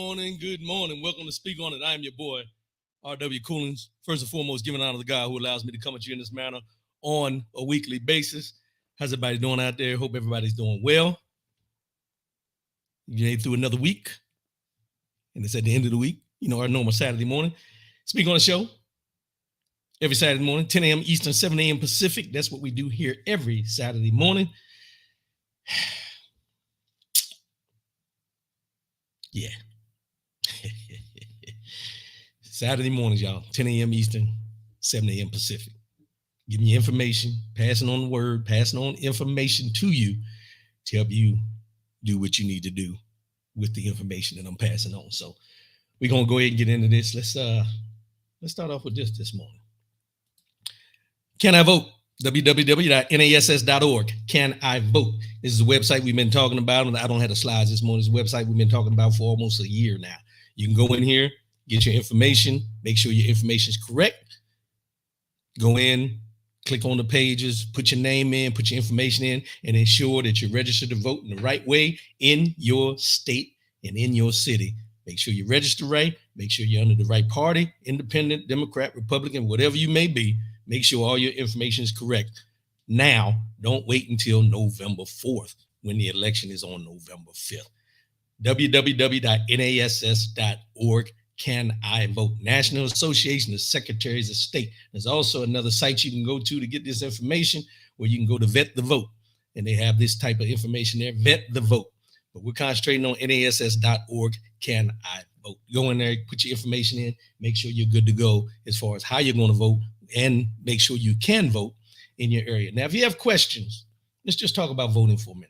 morning. Good morning. Welcome to Speak On It. I am your boy, R.W. Coolings. First and foremost, giving honor to God who allows me to come at you in this manner on a weekly basis. How's everybody doing out there? Hope everybody's doing well. You made it through another week, and it's at the end of the week. You know, our normal Saturday morning. Speak On the show every Saturday morning, 10 a.m. Eastern, 7 a.m. Pacific. That's what we do here every Saturday morning. Yeah. Saturday mornings, y'all, 10 a.m. Eastern, 7 a.m. Pacific. Giving you information, passing on the word, passing on information to you to help you do what you need to do with the information that I'm passing on. So we're going to go ahead and get into this. Let's start off with this morning. Can I vote? www.nass.org. Can I vote? This is a website we've been talking about. I don't have the slides this morning. It's a website we've been talking about for almost a year now. You can go in here, get your information, make sure your information is correct. Go in, click on the pages, put your name in, put your information in, and ensure that you're registered to vote in the right way in your state and in your city. Make sure you register right. Make sure you're under the right party, independent, Democrat, Republican, whatever you may be. Make sure all your information is correct. Now, don't wait until November 4th when the election is on November 5th. www.nass.org. Can I vote? National Association of Secretaries of State. There's also another site you can go to get this information where you can go to Vet the Vote. And they have this type of information there, Vet the Vote. But we're concentrating on nass.org. Can I vote? Go in there, put your information in, make sure you're good to go as far as how you're going to vote, and make sure you can vote in your area. Now, if you have questions, let's just talk about voting for a minute.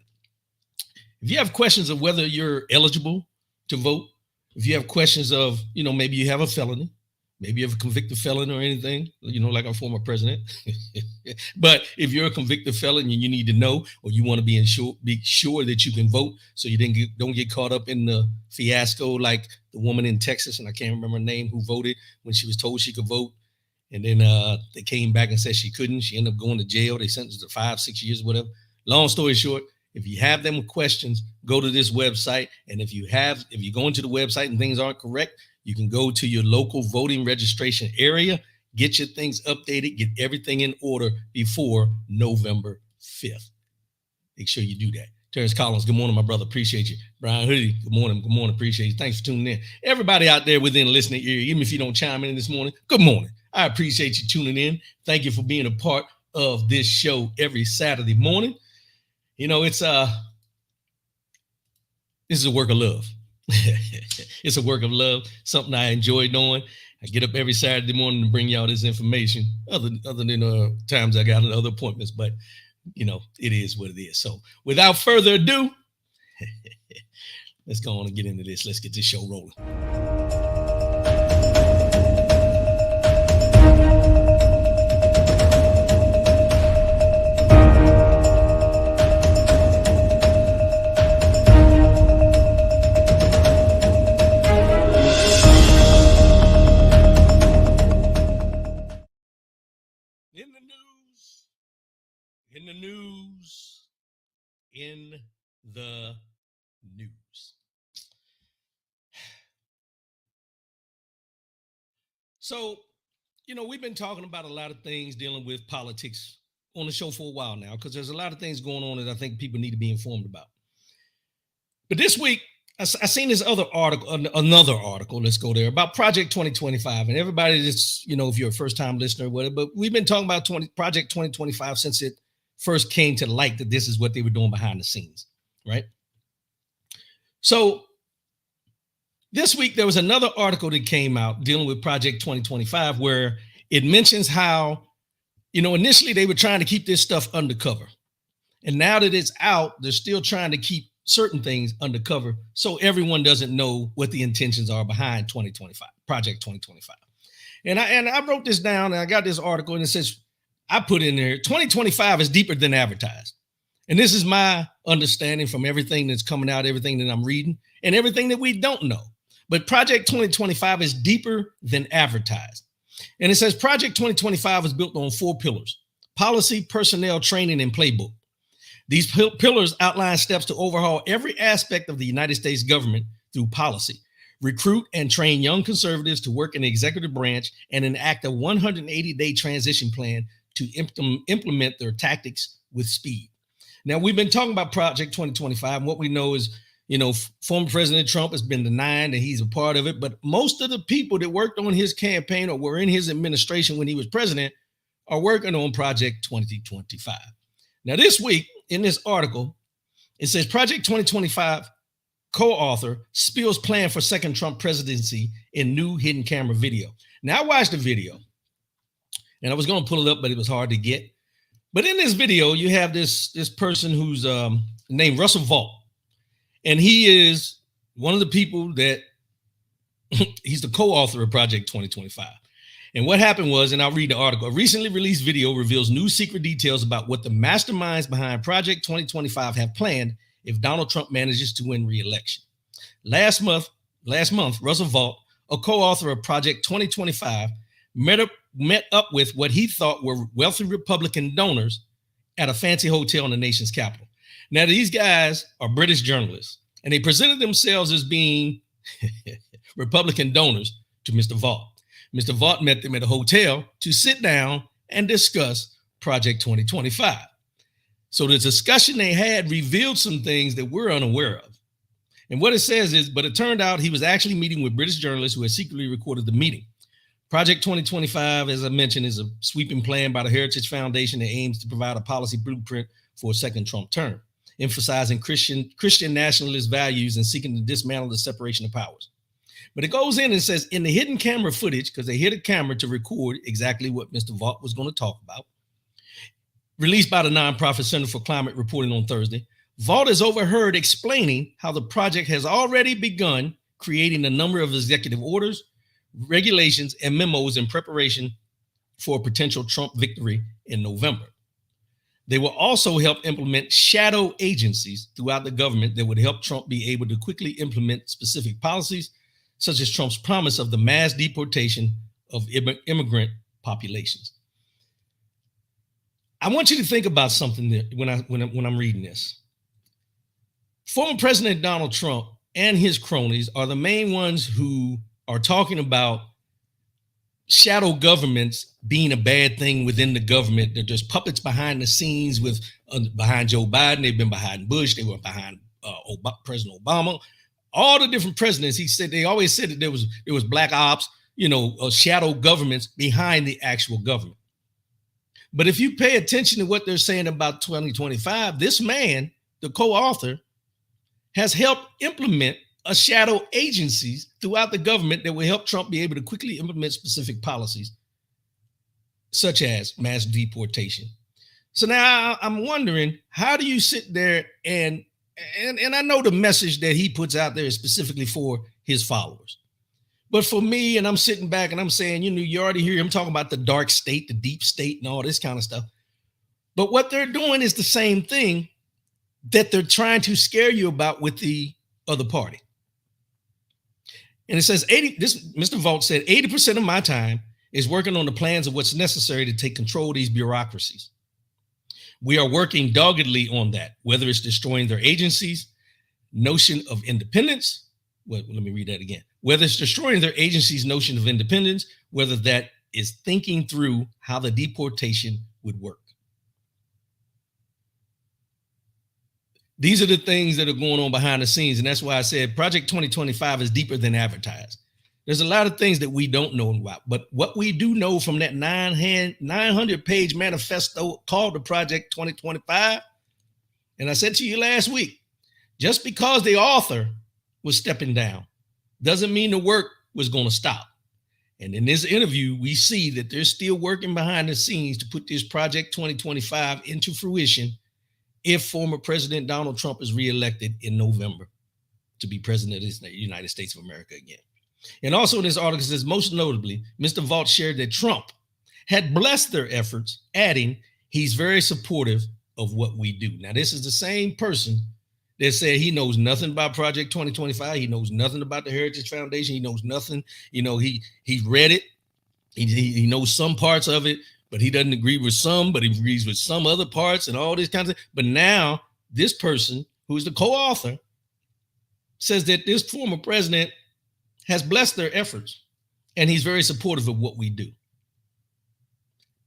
If you have questions of whether you're eligible to vote, if you have questions of, maybe you have a felony, maybe you have a convicted felon or anything, like our former president. But if you're a convicted felon and you need to know, or you want to be sure that you can vote so you don't get caught up in the fiasco like the woman in Texas, and I can't remember her name, who voted when she was told she could vote. And then they came back and said she couldn't. She ended up going to jail. They sentenced her to 5-6 years, whatever. Long story short, if you have them questions, go to this website. And if you go into the website and things aren't correct, you can go to your local voting registration area, get your things updated, get everything in order before November 5th. Make sure you do that. Terrence Collins, good morning, my brother. Appreciate you. Brian Hoodie, good morning. Good morning. Appreciate you. Thanks for tuning in. Everybody out there within listening ear, even if you don't chime in this morning, good morning. I appreciate you tuning in. Thank you for being a part of this show every Saturday morning. This is a work of love. It's a work of love, something I enjoy doing. I get up every Saturday morning to bring y'all this information, other than times I got other appointments, but it is what it is. So without further ado, let's go on and get into this. Let's get this show rolling. In the news. So, we've been talking about a lot of things dealing with politics on the show for a while now, because there's a lot of things going on that I think people need to be informed about. But this week, I seen this another article, let's go there, about Project 2025. And everybody that's, if you're a first-time listener or whatever, but we've been talking about Project 2025 since it first came to light that this is what they were doing behind the scenes, right? So this week, there was another article that came out dealing with Project 2025 where it mentions how, initially they were trying to keep this stuff undercover. And now that it's out, they're still trying to keep certain things undercover so everyone doesn't know what the intentions are behind Project 2025. And I wrote this down, and I got this article, and it says, I put in there, 2025 is deeper than advertised. And this is my understanding from everything that's coming out, everything that I'm reading, and everything that we don't know. But Project 2025 is deeper than advertised. And it says Project 2025 is built on 4 pillars: policy, personnel, training, and playbook. These pillars outline steps to overhaul every aspect of the United States government through policy, recruit and train young conservatives to work in the executive branch, and enact a 180-day transition plan to implement their tactics with speed. Now, we've been talking about Project 2025, and what we know is, former President Trump has been denying that he's a part of it, but most of the people that worked on his campaign or were in his administration when he was president are working on Project 2025. Now, this week, in this article, it says Project 2025 co-author spills plan for second Trump presidency in new hidden camera video. Now, I watched the video, and I was going to pull it up, but it was hard to get. But in this video, you have this person who's named Russell Vought, and he is one of the people that he's the co-author of Project 2025. And what happened was, and I'll read the article, a recently released video reveals new secret details about what the masterminds behind Project 2025 have planned if Donald Trump manages to win re-election. Last month, Russell Vought, a co-author of Project 2025, met up with what he thought were wealthy Republican donors at a fancy hotel in the nation's capital. Now, these guys are British journalists, and they presented themselves as being Republican donors to Mr. Vought. Mr. Vought met them at a hotel to sit down and discuss Project 2025. So the discussion they had revealed some things that we're unaware of. And what it says is, but it turned out he was actually meeting with British journalists who had secretly recorded the meeting. Project 2025, as I mentioned, is a sweeping plan by the Heritage Foundation that aims to provide a policy blueprint for a second Trump term, emphasizing Christian nationalist values and seeking to dismantle the separation of powers. But it goes in and says, in the hidden camera footage, because they hid a camera to record exactly what Mr. Vought was going to talk about, released by the nonprofit Center for Climate Reporting on Thursday, Vought is overheard explaining how the project has already begun creating a number of executive orders, regulations, and memos in preparation for a potential Trump victory in November. They will also help implement shadow agencies throughout the government that would help Trump be able to quickly implement specific policies, such as Trump's promise of the mass deportation of immigrant populations. I want you to think about something there when I'm reading this. Former President Donald Trump and his cronies are the main ones who are talking about shadow governments being a bad thing within the government. They're just puppets behind the scenes behind Joe Biden. They've been behind Bush. They were behind President Obama. All the different presidents, they always said that there was black ops, shadow governments behind the actual government. But if you pay attention to what they're saying about 2025, this man, the co-author, has helped implement a shadow agencies throughout the government that will help Trump be able to quickly implement specific policies, such as mass deportation. So now I'm wondering, how do you sit there and I know the message that he puts out there is specifically for his followers. But for me, and I'm sitting back and I'm saying, you already hear him talking about the dark state, the deep state, and all this kind of stuff. But what they're doing is the same thing that they're trying to scare you about with the other party. And it says Mr. Vought said, 80% of my time is working on the plans of what's necessary to take control of these bureaucracies. We are working doggedly on that, whether it's destroying their agencies, notion of independence. Well, let me read that again. Whether it's destroying their agency's notion of independence, whether that is thinking through how the deportation would work. These are the things that are going on behind the scenes. And that's why I said Project 2025 is deeper than advertised. There's a lot of things that we don't know about, but what we do know from that 900-page manifesto called the Project 2025, and I said to you last week, just because the author was stepping down doesn't mean the work was going to stop. And in this interview, we see that they're still working behind the scenes to put this Project 2025 into fruition if former President Donald Trump is reelected in November to be president of the United States of America again. And also in this article, it says, most notably, Mr. Vought shared that Trump had blessed their efforts, adding, he's very supportive of what we do. Now, this is the same person that said he knows nothing about Project 2025. He knows nothing about the Heritage Foundation. He knows nothing. He read it. He knows some parts of it, but he doesn't agree with some, but he agrees with some other parts and all this kind of thing. But now this person, who is the co-author, says that this former president has blessed their efforts, and he's very supportive of what we do.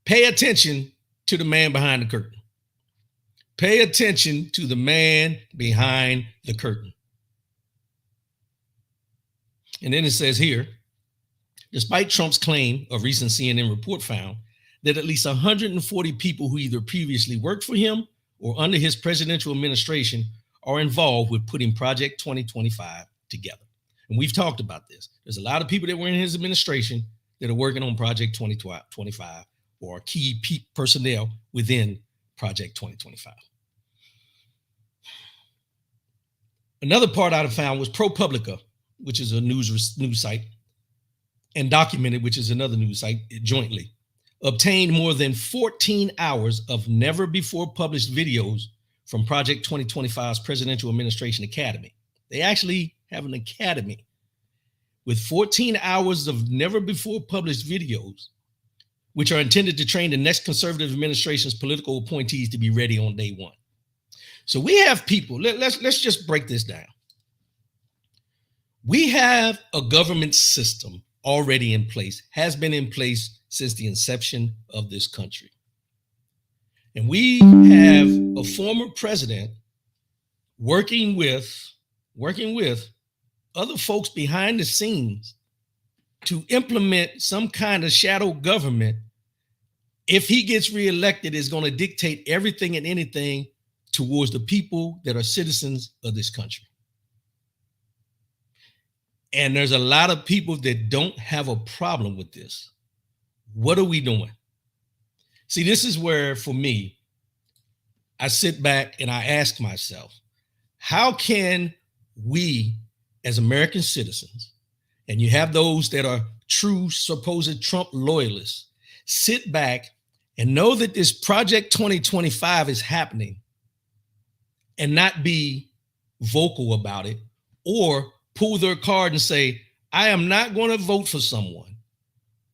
Pay attention to the man behind the curtain. Pay attention to the man behind the curtain. And then it says here, despite Trump's claim, a recent CNN report found that at least 140 people who either previously worked for him or under his presidential administration are involved with putting Project 2025 together. And we've talked about this. There's a lot of people that were in his administration that are working on Project 2025 or key personnel within Project 2025. Another part I found was ProPublica, which is a news site, and Documented, which is another news site, jointly obtained more than 14 hours of never before published videos from Project 2025's Presidential Administration Academy. They actually have an academy with 14 hours of never before published videos, which are intended to train the next conservative administration's political appointees to be ready on day one. So we have people, let's just break this down. We have a government system already in place, has been in place since the inception of this country. And we have a former president working with other folks behind the scenes to implement some kind of shadow government. If he gets reelected, is going to dictate everything and anything towards the people that are citizens of this country. And there's a lot of people that don't have a problem with this. What are we doing? See, this is where, for me, I sit back and I ask myself, how can we as American citizens, and you have those that are true supposed Trump loyalists, sit back and know that this Project 2025 is happening and not be vocal about it, or pull their card and say, I am not going to vote for someone.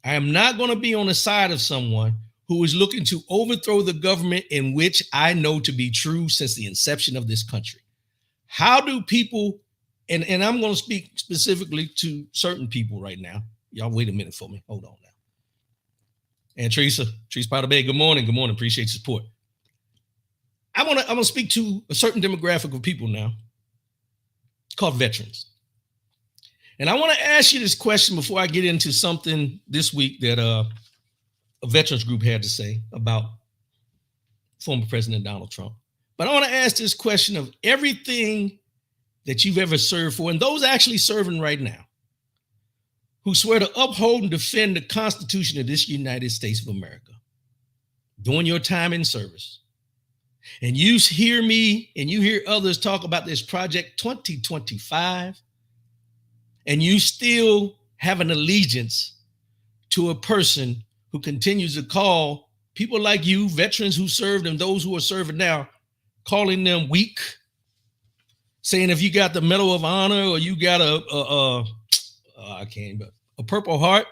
I am not going to be on the side of someone who is looking to overthrow the government in which I know to be true since the inception of this country. How do people, and I'm going to speak specifically to certain people right now. Y'all wait a minute for me. Hold on now. And Teresa Powder Bay, good morning. Good morning. Appreciate your support. I'm going to speak to a certain demographic of people now called veterans. And I want to ask you this question before I get into something this week that a veterans group had to say about former President Donald Trump. But I want to ask this question of everything that you've ever served for, and those actually serving right now, who swear to uphold and defend the Constitution of this United States of America during your time in service. And you hear me and you hear others talk about this Project 2025, and you still have an allegiance to a person who continues to call people like you, veterans who served and those who are serving now, calling them weak, saying if you got the Medal of Honor or you got a Purple Heart,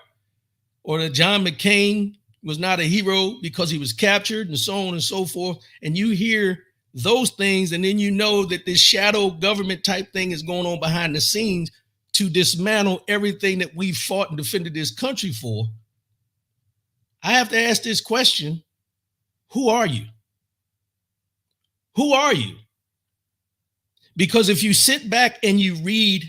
or that John McCain was not a hero because he was captured, and so on and so forth. And you hear those things, and then you know that this shadow government type thing is going on behind the scenes to dismantle everything that we fought and defended this country for. I have to ask this question: who are you? Who are you? Because if you sit back and you read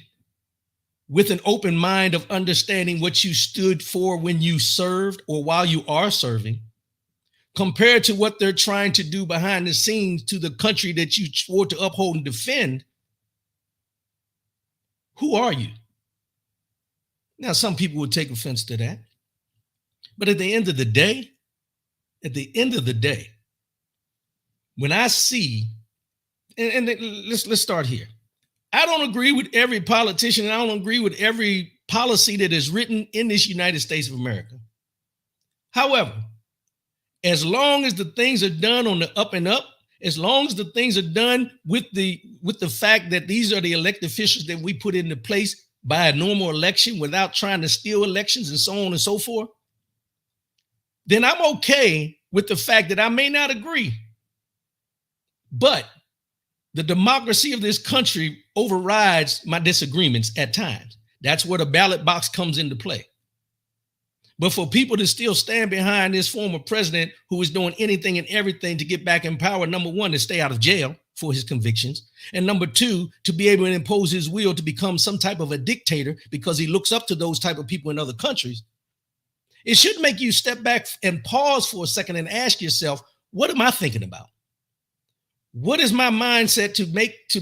with an open mind of understanding what you stood for when you served or while you are serving, compared to what they're trying to do behind the scenes to the country that you swore to uphold and defend, who are you? Now, some people would take offense to that. But at the end of the day, when I see, and let's start here. I don't agree with every politician, and I don't agree with every policy that is written in this United States of America. However, as long as the things are done on the up and up, as long as the things are done with the fact that these are the elected officials that we put into place by a normal election without trying to steal elections and so on and so forth, then I'm okay with the fact that I may not agree. But the democracy of this country overrides my disagreements at times. That's where the ballot box comes into play. But for people to still stand behind this former president who is doing anything and everything to get back in power, number one, to stay out of jail for his convictions, and number two, to be able to impose his will to become some type of a dictator because he looks up to those type of people in other countries, it should make you step back and pause for a second and ask yourself, what am I thinking about? What is my mindset to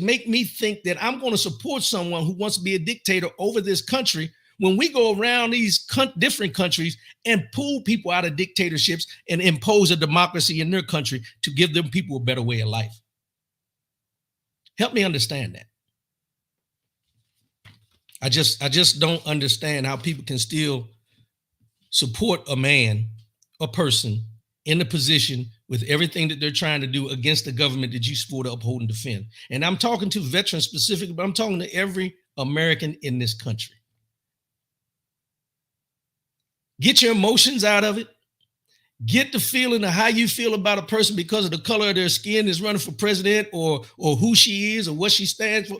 make me think that I'm going to support someone who wants to be a dictator over this country when we go around these different countries and pull people out of dictatorships and impose a democracy in their country to give them people a better way of life? Help me understand that. I just don't understand how people can still support a man, a person in a position with everything that they're trying to do against the government that you swore to uphold and defend. And I'm talking to veterans specifically, but I'm talking to every American in this country. Get your emotions out of it. Get the feeling of how you feel about a person because of the color of their skin is running for president or who she is or what she stands for.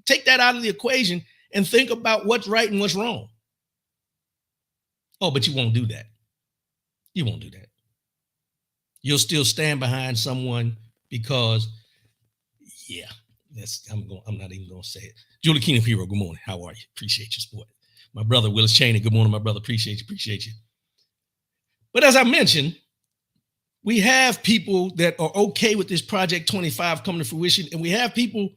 Take that out of the equation and think about what's right and what's wrong. Oh, but you won't do that. You won't do that. You'll still stand behind someone because, yeah, I'm not even gonna say it. Julie Keenan Hero, good morning. How are you? Appreciate your support. My brother Willis Cheney, good morning, my brother. Appreciate you. But as I mentioned, we have people that are okay with this Project 25 coming to fruition, and we have people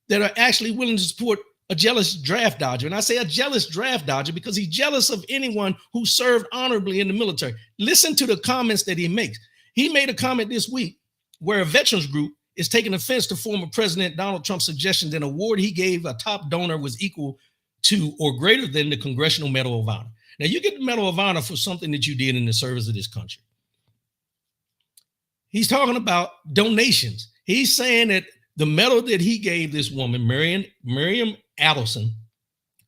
that are actually willing to support a jealous draft dodger. And I say a jealous draft dodger because he's jealous of anyone who served honorably in the military. Listen to the comments that he makes. He made a comment this week where a veterans group is taking offense to former President Donald Trump's suggestion that an award he gave a top donor was equal to or greater than the Congressional Medal of Honor. Now, you get the Medal of Honor for something that you did in the service of this country. He's talking about donations. He's saying that the medal that he gave this woman, Miriam Adelson,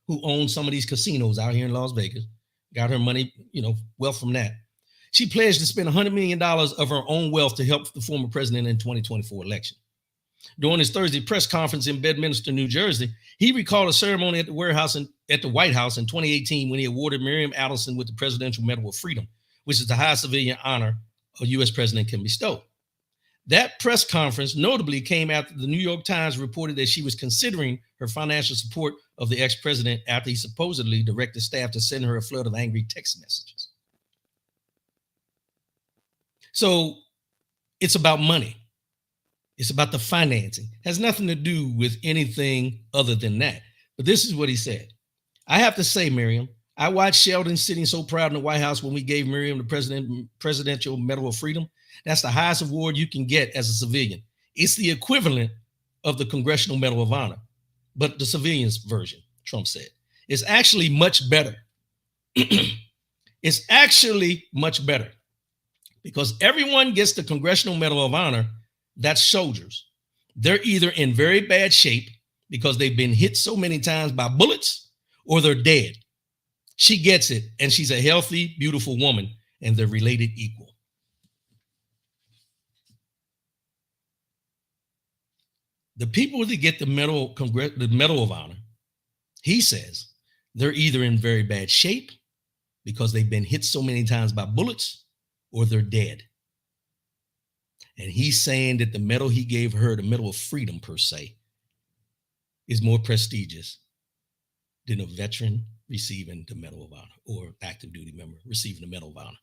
who owns some of these casinos out here in Las Vegas, got her money, wealth from that. She pledged to spend $100 million of her own wealth to help the former president in the 2024 election. During his Thursday press conference in Bedminster, New Jersey, he recalled a ceremony at the White House in 2018 when he awarded Miriam Adelson with the Presidential Medal of Freedom, which is the highest civilian honor a U.S. president can bestow. That press conference notably came after the New York Times reported that she was considering her financial support of the ex-president after he supposedly directed staff to send her a flood of angry text messages. So it's about money. It's about the financing. It has nothing to do with anything other than that. But this is what he said. I have to say, Miriam, I watched Sheldon sitting so proud in the White House when we gave Miriam the Presidential Medal of Freedom. That's the highest award you can get as a civilian. It's the equivalent of the Congressional Medal of Honor, but the civilian's version, Trump said. It's actually much better. It's actually much better because everyone gets the Congressional Medal of Honor. That's soldiers. They're either in very bad shape because they've been hit so many times by bullets or they're dead. She gets it, and she's a healthy, beautiful woman, and they're related equal. The people that get the Medal of Honor, he says, they're either in very bad shape because they've been hit so many times by bullets or they're dead. And he's saying that the medal he gave her, the Medal of Freedom per se, is more prestigious than a veteran receiving the Medal of Honor or active duty member receiving the Medal of Honor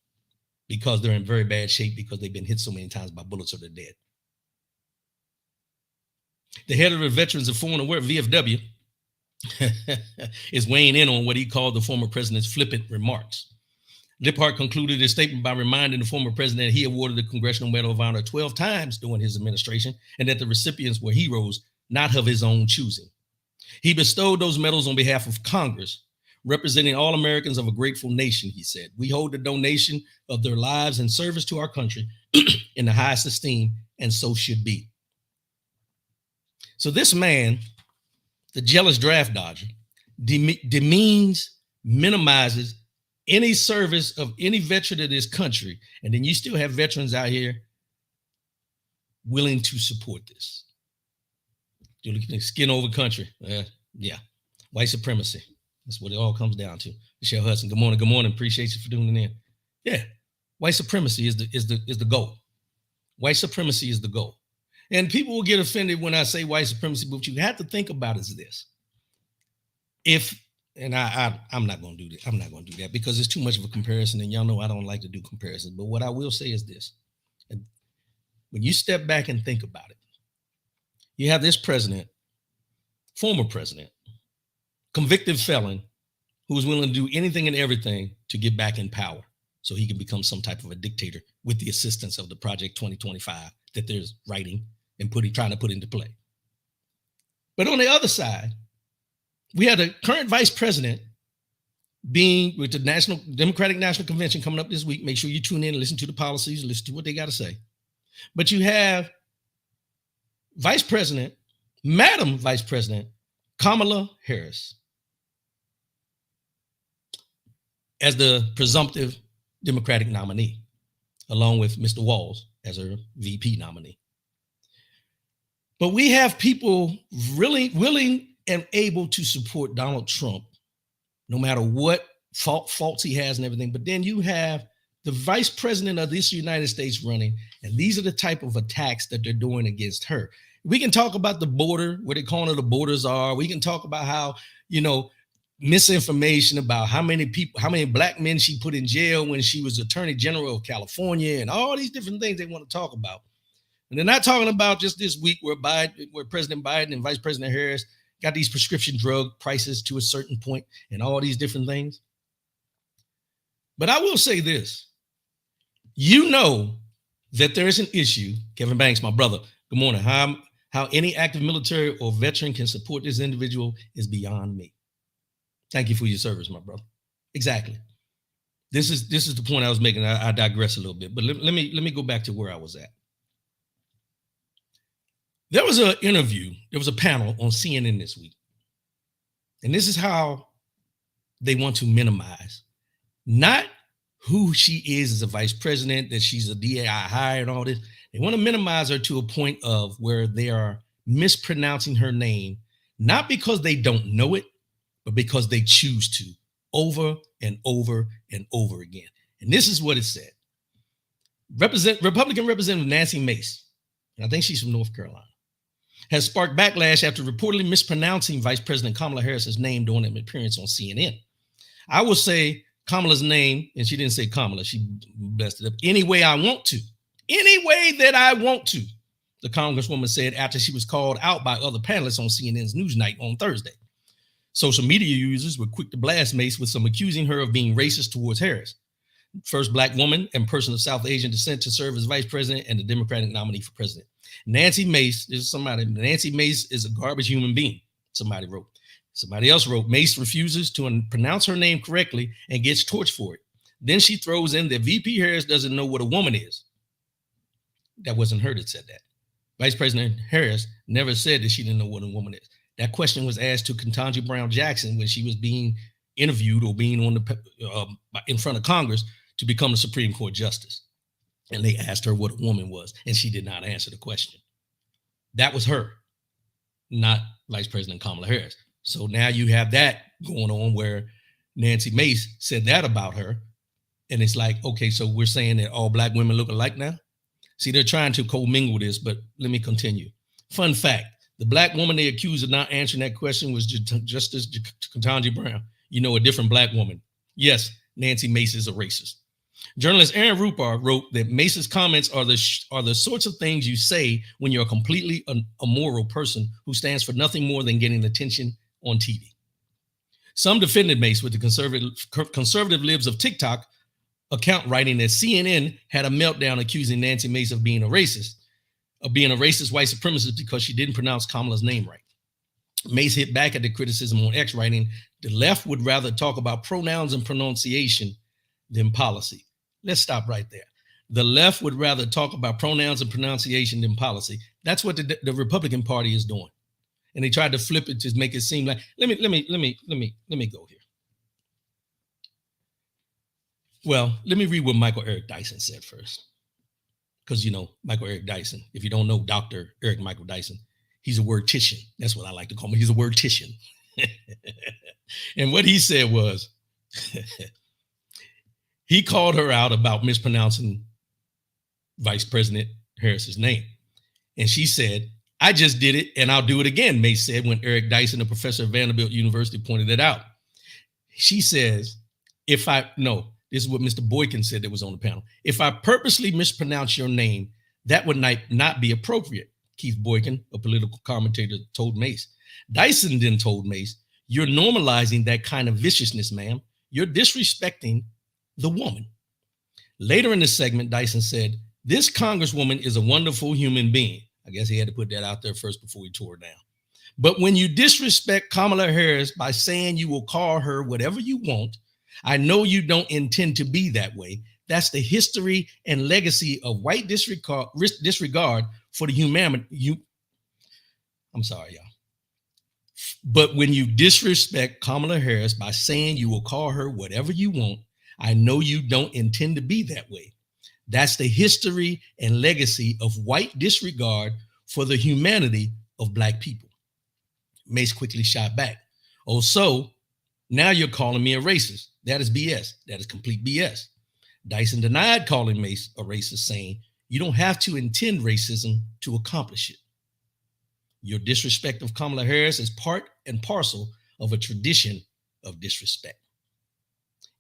because they're in very bad shape because they've been hit so many times by bullets or they're dead. The head of the Veterans of Foreign Affairs, VFW, is weighing in on what he called the former president's flippant remarks. Liphart concluded his statement by reminding the former president he awarded the Congressional Medal of Honor 12 times during his administration and that the recipients were heroes, not of his own choosing. He bestowed those medals on behalf of Congress, representing all Americans of a grateful nation, he said. We hold the donation of their lives and service to our country in the highest esteem, and so should be. So this man, the jealous draft dodger, demeans, minimizes any service of any veteran of this country. And then you still have veterans out here willing to support this. Skin over country. Yeah. White supremacy. That's what it all comes down to. Michelle Hudson, good morning. Good morning. Appreciate you for tuning in. Yeah, white supremacy is the goal. White supremacy is the goal. And people will get offended when I say white supremacy, but what you have to think about is this. If and I'm not going to do that. I'm not going to do that because it's too much of a comparison, and y'all know I don't like to do comparisons. But what I will say is this: and when you step back and think about it, you have this president, former president, convicted felon, who is willing to do anything and everything to get back in power, so he can become some type of a dictator with the assistance of the Project 2025 that they're writing and trying to put into play. But on the other side, we had the current vice president being with the National Democratic National Convention coming up this week. Make sure you tune in and listen to the policies, listen to what they got to say. But you have Vice President, Madam Vice President Kamala Harris as the presumptive Democratic nominee, along with Mr. Walz as her VP nominee. But we have people really willing and able to support Donald Trump, no matter what faults he has and everything. But then you have the vice president of this United States running, and these are the type of attacks that they're doing against her. We can talk about the border, what they call it, the borders are. We can talk about how, misinformation about how many black men she put in jail when she was Attorney General of California, and all these different things they want to talk about. And they're not talking about just this week where President Biden and Vice President Harris got these prescription drug prices to a certain point and all these different things. But I will say this, that there is an issue. Kevin Banks, my brother, good morning. How any active military or veteran can support this individual is beyond me. Thank you for your service, my brother. Exactly. This is the point I was making. I digress a little bit, but let me go back to where I was at. There was an interview, there was a panel on CNN this week. And this is how they want to minimize, not who she is as a vice president, that she's a DAI hire and all this. They want to minimize her to a point of where they are mispronouncing her name, not because they don't know it, but because they choose to, over and over and over again. And this is what it said. Republican Representative Nancy Mace, and I think she's from North Carolina, has sparked backlash after reportedly mispronouncing Vice President Kamala Harris's name during an appearance on CNN. I will say Kamala's name, and she didn't say Kamala, she messed it up, any way I want to. Any way that I want to, the Congresswoman said after she was called out by other panelists on CNN's Newsnight on Thursday. Social media users were quick to blast Mace with some accusing her of being racist towards Harris, first black woman and person of South Asian descent to serve as vice president and the Democratic nominee for president. Nancy Mace is a garbage human being, somebody wrote. Somebody else wrote, Mace refuses to pronounce her name correctly and gets torched for it. Then she throws in that VP Harris doesn't know what a woman is. That wasn't her that said that. Vice President Harris never said that she didn't know what a woman is. That question was asked to Ketanji Brown Jackson when she was being interviewed or being on in front of Congress to become the Supreme Court justice. And they asked her what a woman was, and she did not answer the question. That was her, not Vice President Kamala Harris. So now you have that going on where Nancy Mace said that about her. And it's like, okay, so we're saying that all black women look alike now? See, they're trying to commingle this, but let me continue. Fun fact, the black woman they accused of not answering that question was Justice Ketanji Brown. A different black woman. Yes, Nancy Mace is a racist. Journalist Aaron Rupar wrote that Mace's comments are the sorts of things you say when you're a completely immoral person who stands for nothing more than getting attention on TV. Some defended Mace with the conservative libs of TikTok account writing that CNN had a meltdown accusing Nancy Mace of being a racist white supremacist because she didn't pronounce Kamala's name right. Mace hit back at the criticism on X, writing, the left would rather talk about pronouns and pronunciation than policy. Let's stop right there. The left would rather talk about pronouns and pronunciation than policy. That's what the Republican Party is doing. And they tried to flip it to make it seem like, let me go here. Well, let me read what Michael Eric Dyson said first. Because, Michael Eric Dyson, if you don't know Dr. Eric Michael Dyson, he's a wordtician. That's what I like to call him. He's a wordtician. And what he said was, he called her out about mispronouncing Vice President Harris's name. And she said, I just did it and I'll do it again, Mace said when Eric Dyson, a professor at Vanderbilt University, pointed it out. She says, this is what Mr. Boykin said that was on the panel. If I purposely mispronounce your name, that would not be appropriate, Keith Boykin, a political commentator, told Mace. Dyson then told Mace, you're normalizing that kind of viciousness, ma'am. You're disrespecting the woman. Later in the segment, Dyson said, this congresswoman is a wonderful human being. I guess he had to put that out there first before he tore it down. But when you disrespect Kamala Harris by saying you will call her whatever you want, I know you don't intend to be that way. That's the history and legacy of white disregard for the humanity. I'm sorry, y'all. But when you disrespect Kamala Harris by saying you will call her whatever you want, I know you don't intend to be that way. That's the history and legacy of white disregard for the humanity of Black people. Mace quickly shot back. Oh, so now you're calling me a racist. That is BS. That is complete BS. Dyson denied calling Mace a racist, saying, you don't have to intend racism to accomplish it. Your disrespect of Kamala Harris is part and parcel of a tradition of disrespect.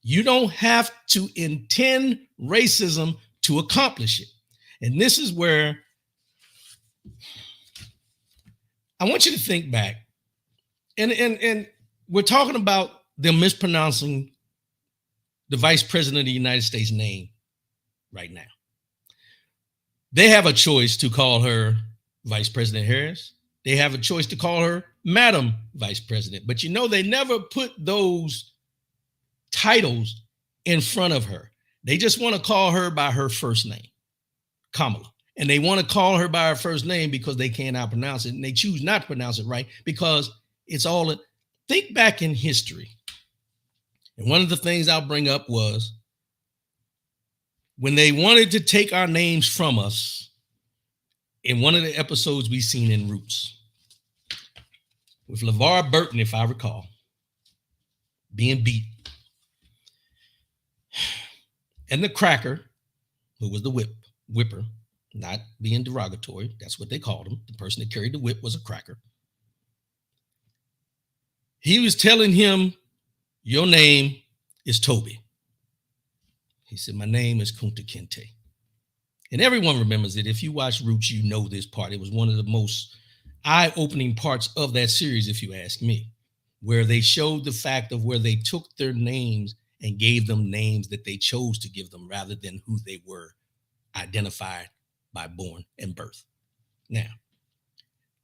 You don't have to intend racism to accomplish it. And this is where I want you to think back. And we're talking about them mispronouncing the Vice President of the United States name right now. They have a choice to call her Vice President Harris. They have a choice to call her Madam Vice President. But they never put those titles in front of her. They just want to call her by her first name, Kamala. And they want to call her by her first name because they cannot pronounce it. And they choose not to pronounce it right because it's all. Think back in history. And one of the things I'll bring up was when they wanted to take our names from us in one of the episodes we've seen in Roots with LeVar Burton, if I recall, being beat. And the cracker, who was the whipper, not being derogatory, that's what they called him. The person that carried the whip was a cracker. He was telling him, your name is Toby. He said, my name is Kunta Kinte. And everyone remembers it. If you watch Roots, you know this part. It was one of the most eye-opening parts of that series, if you ask me, where they showed the fact of where they took their names and gave them names that they chose to give them rather than who they were identified by born and birth. Now,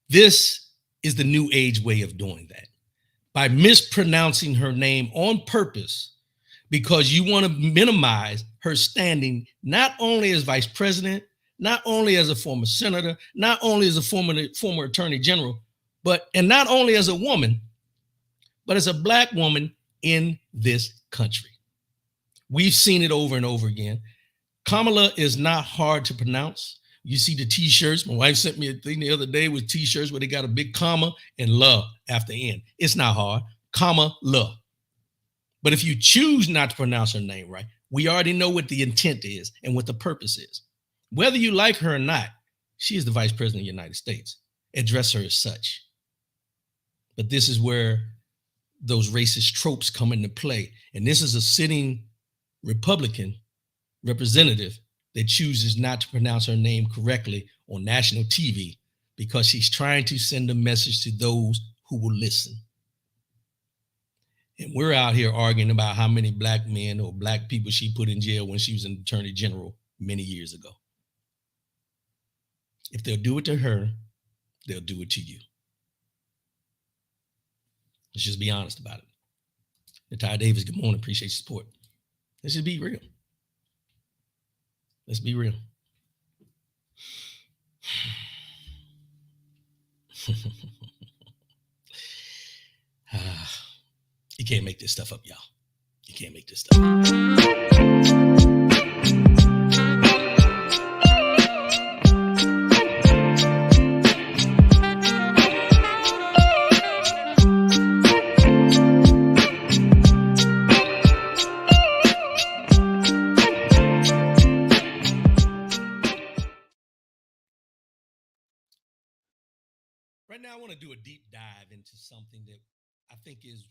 this is the new age way of doing that. By mispronouncing her name on purpose because you want to minimize her standing not only as vice president, not only as a former senator, not only as a former attorney general, and not only as a woman, but as a Black woman in this country. We've seen it over and over again. Kamala is not hard to pronounce. You see the t-shirts. My wife sent me a thing the other day with t-shirts where they got a big comma and love after N. It's not hard. Kamala. But if you choose not to pronounce her name right, we already know what the intent is and what the purpose is. Whether you like her or not, she is the Vice President of the United States. Address her as such. But this is where those racist tropes come into play. And this is a sitting Republican representative that chooses not to pronounce her name correctly on national TV because she's trying to send a message to those who will listen. And we're out here arguing about how many Black men or Black people she put in jail when she was an attorney general many years ago. If they'll do it to her, they'll do it to you. Let's just be honest about it. Natai Davis, good morning. Appreciate your support. Let's just be real. Let's be real. You can't make this stuff up, y'all. You can't make this stuff up. Now I want to do a deep dive into something that I think is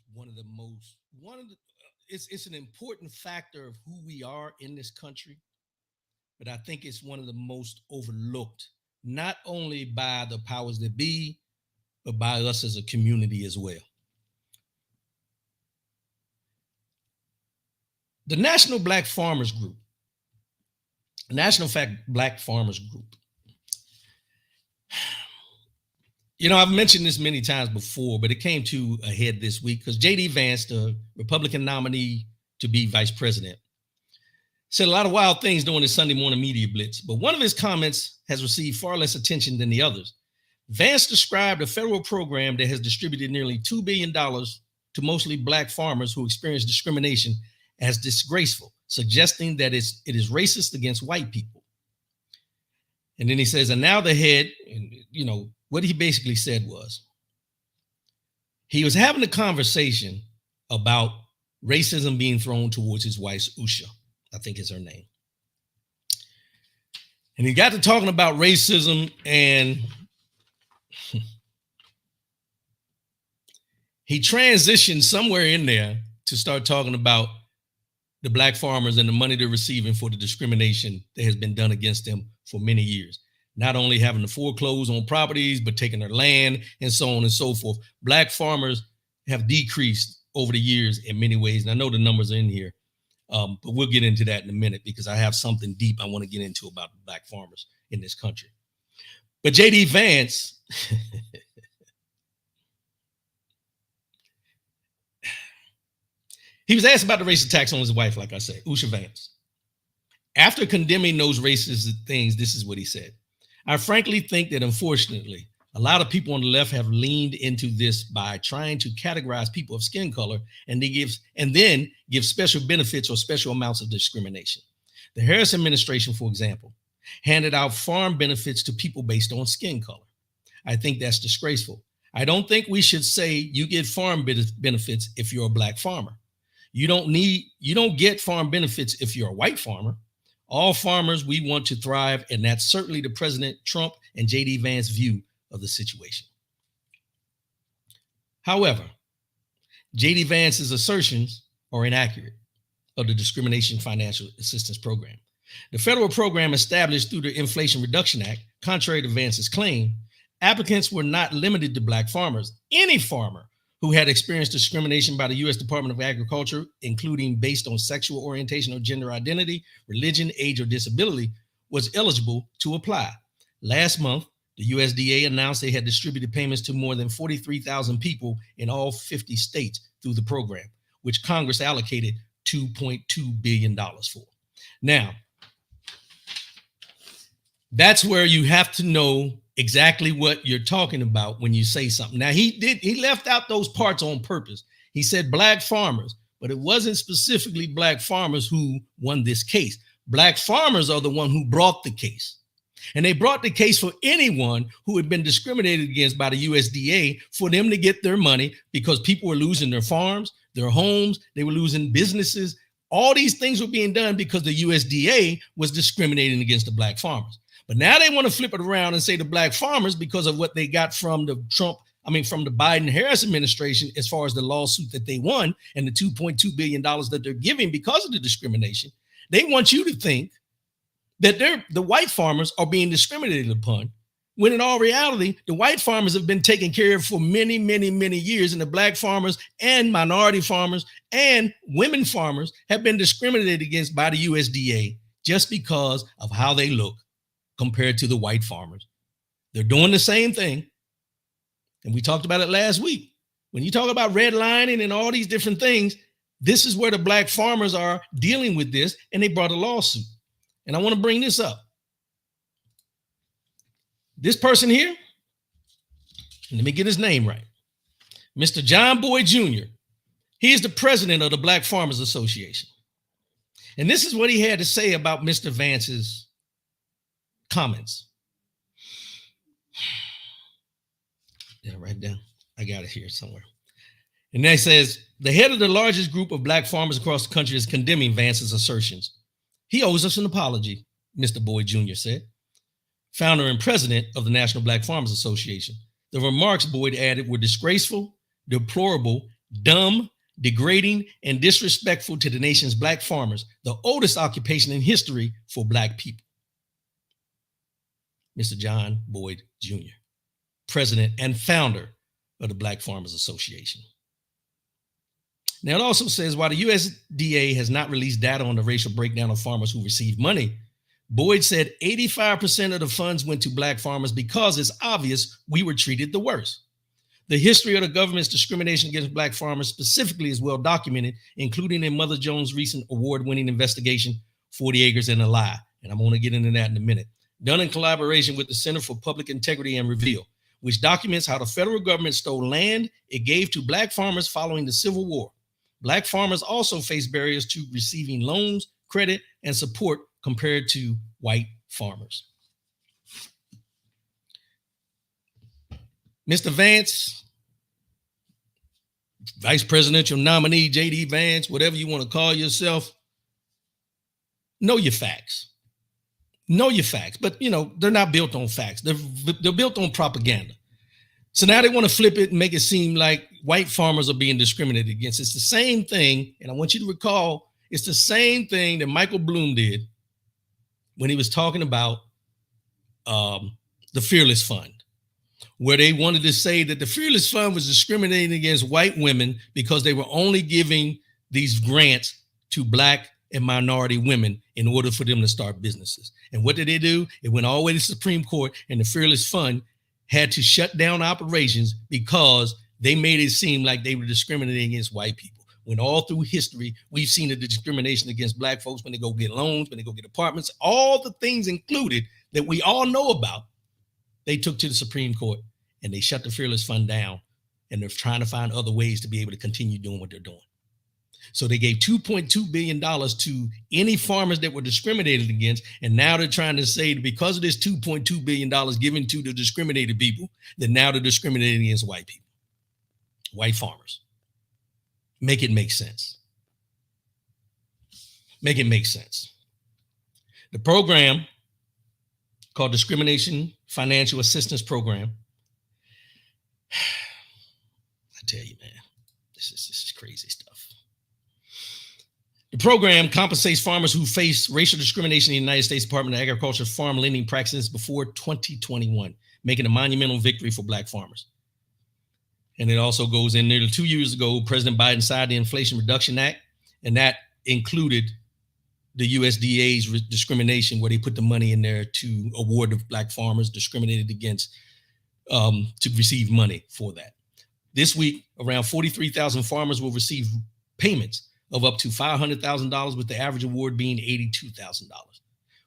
it's an important factor of who we are in this country, but I think it's one of the most overlooked, not only by the powers that be, but by us as a community as well. The National Black Farmers Group, Black Farmers Group. You know, I've mentioned this many times before, but it came to a head this week because J.D. Vance, the Republican nominee to be vice president, said a lot of wild things during his Sunday morning media blitz, but one of his comments has received far less attention than the others. Vance described a federal program that has distributed nearly $2 billion to mostly Black farmers who experience discrimination as disgraceful, suggesting that it is racist against white people. And then he says, and now the head, you know, what he basically said was, he was having a conversation about racism being thrown towards his wife, Usha, I think is her name. And he got to talking about racism, and he transitioned somewhere in there to start talking about the Black farmers and the money they're receiving for the discrimination that has been done against them for many years. Not only having to foreclose on properties, but taking their land and so on and so forth. Black farmers have decreased over the years in many ways. And I know the numbers are in here, but we'll get into that in a minute because I have something deep I want to get into about Black farmers in this country. But J.D. Vance, he was asked about the racist attacks on his wife, like I said, Usha Vance. After condemning those racist things, this is what he said. I frankly think that, unfortunately, a lot of people on the left have leaned into this by trying to categorize people of skin color and then give special benefits or special amounts of discrimination. The Harris administration, for example, handed out farm benefits to people based on skin color. I think that's disgraceful. I don't think we should say you get farm benefits if you're a Black farmer. You don't get farm benefits if you're a white farmer. All farmers, we want to thrive, and that's certainly the President Trump and J.D. Vance view of the situation. However, J.D. Vance's assertions are inaccurate of the Discrimination Financial Assistance Program. The federal program established through the Inflation Reduction Act, contrary to Vance's claim, applicants were not limited to Black farmers. Any farmer who had experienced discrimination by the U.S. Department of Agriculture, including based on sexual orientation or gender identity, religion, age, or disability, was eligible to apply. Last month, the USDA announced they had distributed payments to more than 43,000 people in all 50 states through the program, which Congress allocated $2.2 billion for. Now, that's where you have to know exactly what you're talking about when you say something. Now, he left out those parts on purpose. He said Black farmers, but it wasn't specifically Black farmers who won this case. Black farmers are the one who brought the case. And they brought the case for anyone who had been discriminated against by the USDA for them to get their money because people were losing their farms, their homes, they were losing businesses. All these things were being done because the USDA was discriminating against the Black farmers. But now they want to flip it around and say the Black farmers, because of what they got from the Biden-Harris administration, as far as the lawsuit that they won and the $2.2 billion that they're giving because of the discrimination, they want you to think that the white farmers are being discriminated upon, when in all reality, the white farmers have been taken care of for many, many, many years, and the Black farmers and minority farmers and women farmers have been discriminated against by the USDA just because of how they look compared to the white farmers. They're doing the same thing. And we talked about it last week. When you talk about redlining and all these different things, this is where the Black farmers are dealing with this, and they brought a lawsuit. And I want to bring this up. This person here, let me get his name right. Mr. John Boyd Jr. He is the president of the Black Farmers Association. And this is what he had to say about Mr. Vance's comments. Yeah, right down. I got it here somewhere. And then it says, the head of the largest group of Black farmers across the country is condemning Vance's assertions. He owes us an apology, Mr. Boyd Jr. said, founder and president of the National Black Farmers Association. The remarks, Boyd added, were disgraceful, deplorable, dumb, degrading, and disrespectful to the nation's black farmers, the oldest occupation in history for black people. Mr. John Boyd Jr., president and founder of the Black Farmers Association. Now, it also says, while the USDA has not released data on the racial breakdown of farmers who received money, Boyd said 85% of the funds went to black farmers because it's obvious we were treated the worst. The history of the government's discrimination against black farmers specifically is well documented, including in Mother Jones' recent award-winning investigation, 40 Acres and a Lie. And I'm going to get into that in a minute. Done in collaboration with the Center for Public Integrity and Reveal, which documents how the federal government stole land it gave to black farmers following the Civil War. Black farmers also face barriers to receiving loans, credit, and support compared to white farmers. Mr. Vance, Vice Presidential nominee, J.D. Vance, whatever you want to call yourself, know your facts. Know your facts, but they're not built on facts. They're built on propaganda. So now they want to flip it and make it seem like white farmers are being discriminated against. It's the same thing, and I want you to recall, it's the same thing that Michael Bloom did when he was talking about the Fearless Fund, where they wanted to say that the Fearless Fund was discriminating against white women because they were only giving these grants to black and minority women in order for them to start businesses. And what did they do? It went all the way to the Supreme Court, and the Fearless Fund had to shut down operations because they made it seem like they were discriminating against white people. When all through history, we've seen the discrimination against black folks when they go get loans, when they go get apartments, all the things included that we all know about, they took to the Supreme Court and they shut the Fearless Fund down, and they're trying to find other ways to be able to continue doing what they're doing. So they gave $2.2 billion to any farmers that were discriminated against. And now they're trying to say that because of this $2.2 billion given to the discriminated people, that now they're discriminating against white people, white farmers. Make it make sense. Make it make sense. The program called Discrimination Financial Assistance Program. I tell you, man, this is crazy stuff. The program compensates farmers who face racial discrimination in the United States Department of Agriculture farm lending practices before 2021, making a monumental victory for black farmers. And it also goes in nearly 2 years ago, President Biden signed the Inflation Reduction Act, and that included the USDA's discrimination, where they put the money in there to award the black farmers discriminated against to receive money for that. This week, around 43,000 farmers will receive payments of up to $500,000, with the average award being $82,000.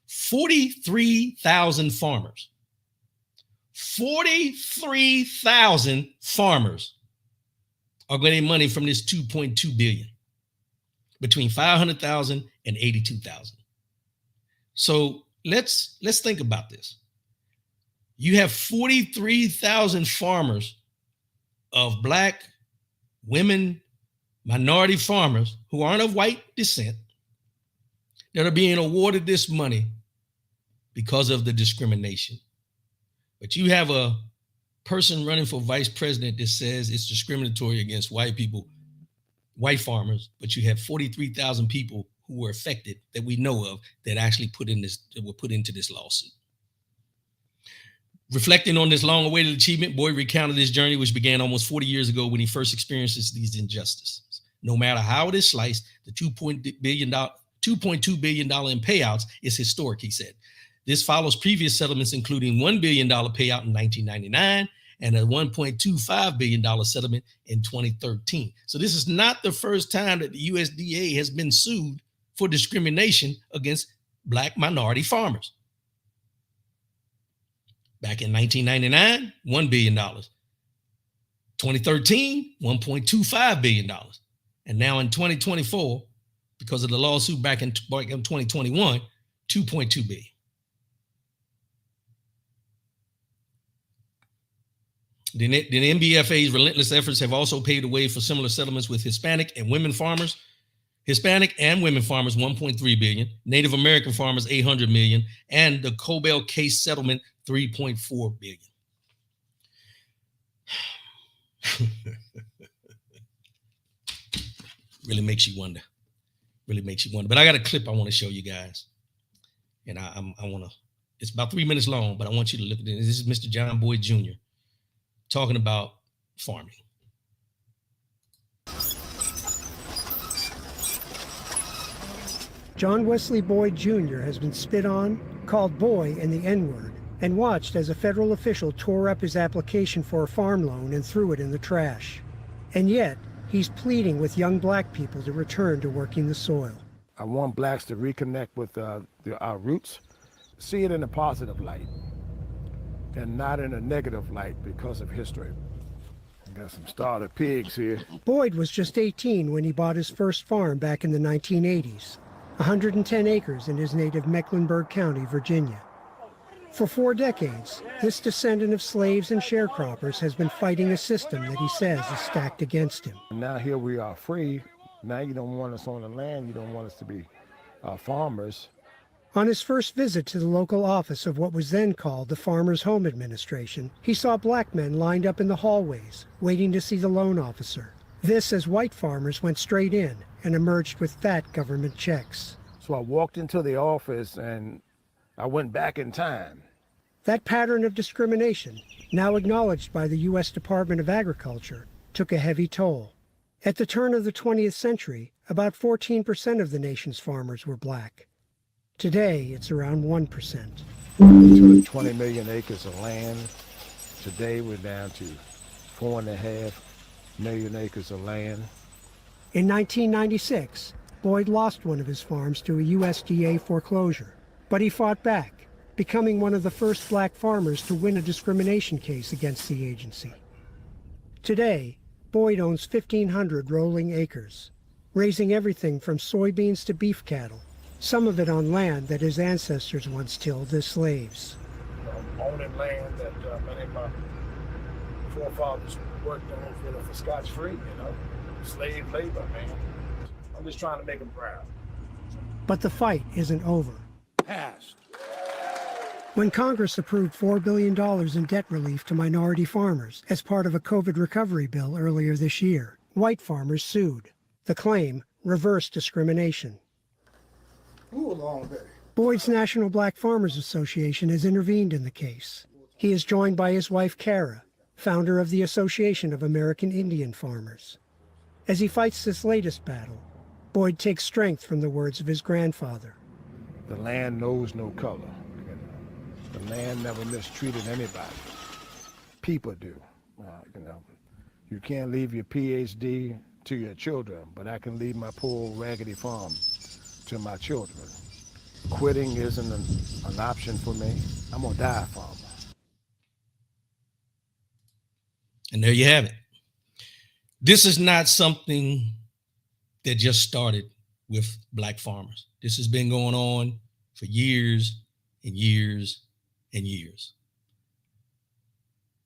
43,000 farmers. 43,000 farmers are getting money from this $2.2 billion, between $500,000 and $82,000. So let's think about this. You have 43,000 farmers of black, women, minority farmers who aren't of white descent that are being awarded this money because of the discrimination. But you have a person running for vice president that says it's discriminatory against white people, white farmers, but you have 43,000 people who were affected that we know of that actually were put into this lawsuit. Reflecting on this long-awaited achievement, Boyd recounted his journey, which began almost 40 years ago when he first experienced these injustices. No matter how it is sliced, the $2.2 billion in payouts is historic, he said. This follows previous settlements, including $1 billion payout in 1999 and a $1.25 billion settlement in 2013. So this is not the first time that the USDA has been sued for discrimination against black minority farmers. Back in 1999, $1 billion. 2013, $1.25 billion. And now in 2024, because of the lawsuit back in 2021, $2.2 billion. The NBFA's relentless efforts have also paved the way for similar settlements with Hispanic and women farmers, $1.3 billion, Native American farmers, $800 million, and the Cobell case settlement, $3.4 billion. Really makes you wonder. Really makes you wonder. But I got a clip I want to show you guys. And I want to, it's about 3 minutes long, but I want you to look at it. This is Mr. John Boyd Jr. talking about farming. John Wesley Boyd Jr. has been spit on, called boy and the N-word, and watched as a federal official tore up his application for a farm loan and threw it in the trash. And yet, he's pleading with young black people to return to working the soil. I want blacks to reconnect with our roots, see it in a positive light, and not in a negative light because of history. I got some starter pigs here. Boyd was just 18 when he bought his first farm back in the 1980s, 110 acres in his native Mecklenburg County, Virginia. For 4 decades, this descendant of slaves and sharecroppers has been fighting a system that he says is stacked against him. Now here we are free. Now you don't want us on the land. You don't want us to be farmers. On his first visit to the local office of what was then called the Farmers Home Administration, he saw black men lined up in the hallways, waiting to see the loan officer. This as white farmers went straight in and emerged with fat government checks. So I walked into the office and I went back in time. That pattern of discrimination, now acknowledged by the U.S. Department of Agriculture, took a heavy toll. At the turn of the 20th century, about 14% of the nation's farmers were black. Today, it's around 1%. We took 20 million acres of land. Today, we're down to 4.5 million acres of land. In 1996, Boyd lost one of his farms to a USDA foreclosure, but he fought back, becoming one of the first black farmers to win a discrimination case against the agency. Today, Boyd owns 1,500 rolling acres, raising everything from soybeans to beef cattle, some of it on land that his ancestors once tilled as slaves. Owning land that many of my forefathers worked on for scotch-free, slave labor, man. I'm just trying to make them proud. But the fight isn't over. Passed. When Congress approved $4 billion in debt relief to minority farmers as part of a COVID recovery bill earlier this year, white farmers sued. The claim, reverse discrimination. Move along, baby. Boyd's National Black Farmers Association has intervened in the case. He is joined by his wife, Kara, founder of the Association of American Indian Farmers. As he fights this latest battle, Boyd takes strength from the words of his grandfather. The land knows no color. The land never mistreated anybody. People do. You can't leave your PhD to your children, but I can leave my poor raggedy farm to my children. Quitting isn't an option for me. I'm gonna die a farmer. And there you have it. This is not something that just started with black farmers. This has been going on for years and years and years.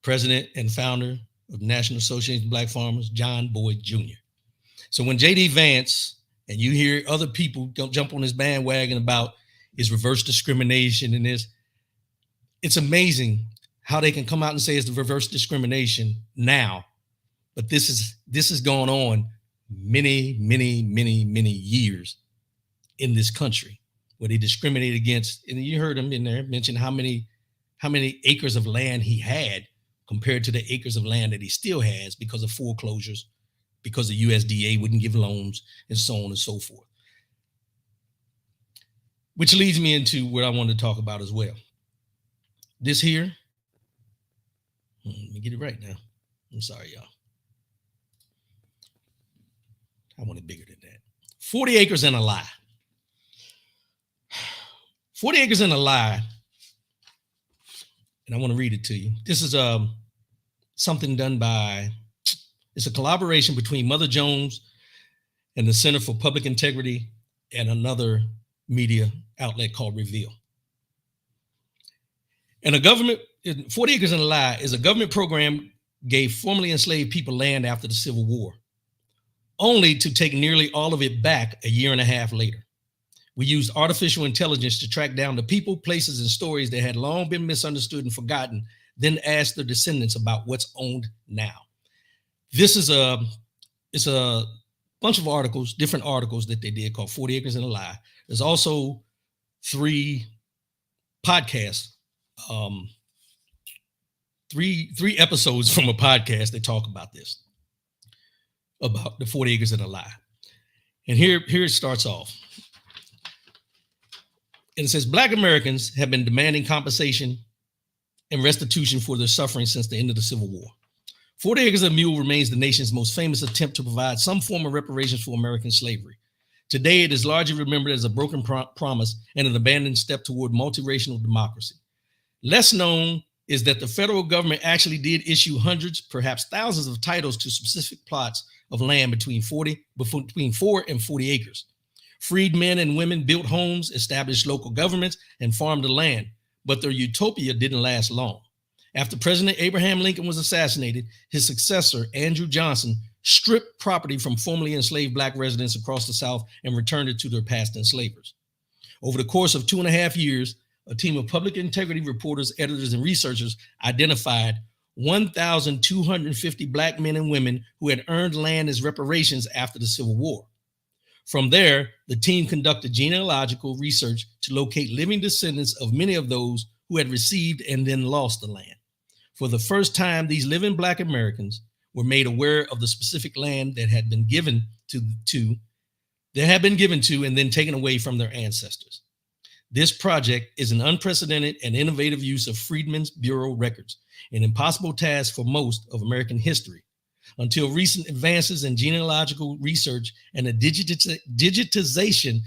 President and founder of the National Association of Black Farmers, John Boyd Jr. So when J.D. Vance, and you hear other people jump on this bandwagon about his reverse discrimination and this, it's amazing how they can come out and say it's the reverse discrimination now. But this is going on many, many, many, many years in this country where they discriminate against, and you heard him in there mention how many acres of land he had compared to the acres of land that he still has because of foreclosures, because the USDA wouldn't give loans, and so on and so forth. Which leads me into what I wanted to talk about as well. This here, let me get it right now. I'm sorry, y'all. I want it bigger than that. 40 acres and a lie. 40 acres and a lie. And I want to read it to you. This is something done by, it's a collaboration between Mother Jones and the Center for Public Integrity and another media outlet called Reveal. And a government, 40 Acres and a Lie is a government program gave formerly enslaved people land after the Civil War, only to take nearly all of it back a year and a half later. We used artificial intelligence to track down the people, places, and stories that had long been misunderstood and forgotten then asked their descendants about what's owned now. This is it's a bunch of articles, different articles that they did called 40 Acres and a Lie. There's also 3 podcasts, three episodes from a podcast that talk about this, about the 40 Acres and a Lie. And here it starts off. And it says, Black Americans have been demanding compensation and restitution for their suffering since the end of the Civil War. 40 Acres and a Mule remains the nation's most famous attempt to provide some form of reparations for American slavery. Today, it is largely remembered as a broken promise and an abandoned step toward multiracial democracy. Less known is that the federal government actually did issue hundreds, perhaps thousands of titles to specific plots of land between 4 and 40 acres. Freed men and women built homes, established local governments, and farmed the land, but their utopia didn't last long. After President Abraham Lincoln was assassinated, his successor, Andrew Johnson, stripped property from formerly enslaved Black residents across the South and returned it to their past enslavers. Over the course of 2.5 years, a team of public integrity reporters, editors, and researchers identified 1,250 Black men and women who had earned land as reparations after the Civil War. From there, the team conducted genealogical research to locate living descendants of many of those who had received and then lost the land. For the first time, these living Black Americans were made aware of the specific land that had been given to and then taken away from their ancestors. This project is an unprecedented and innovative use of Freedmen's Bureau records, an impossible task for most of American history. Until recent advances in genealogical research and the digitization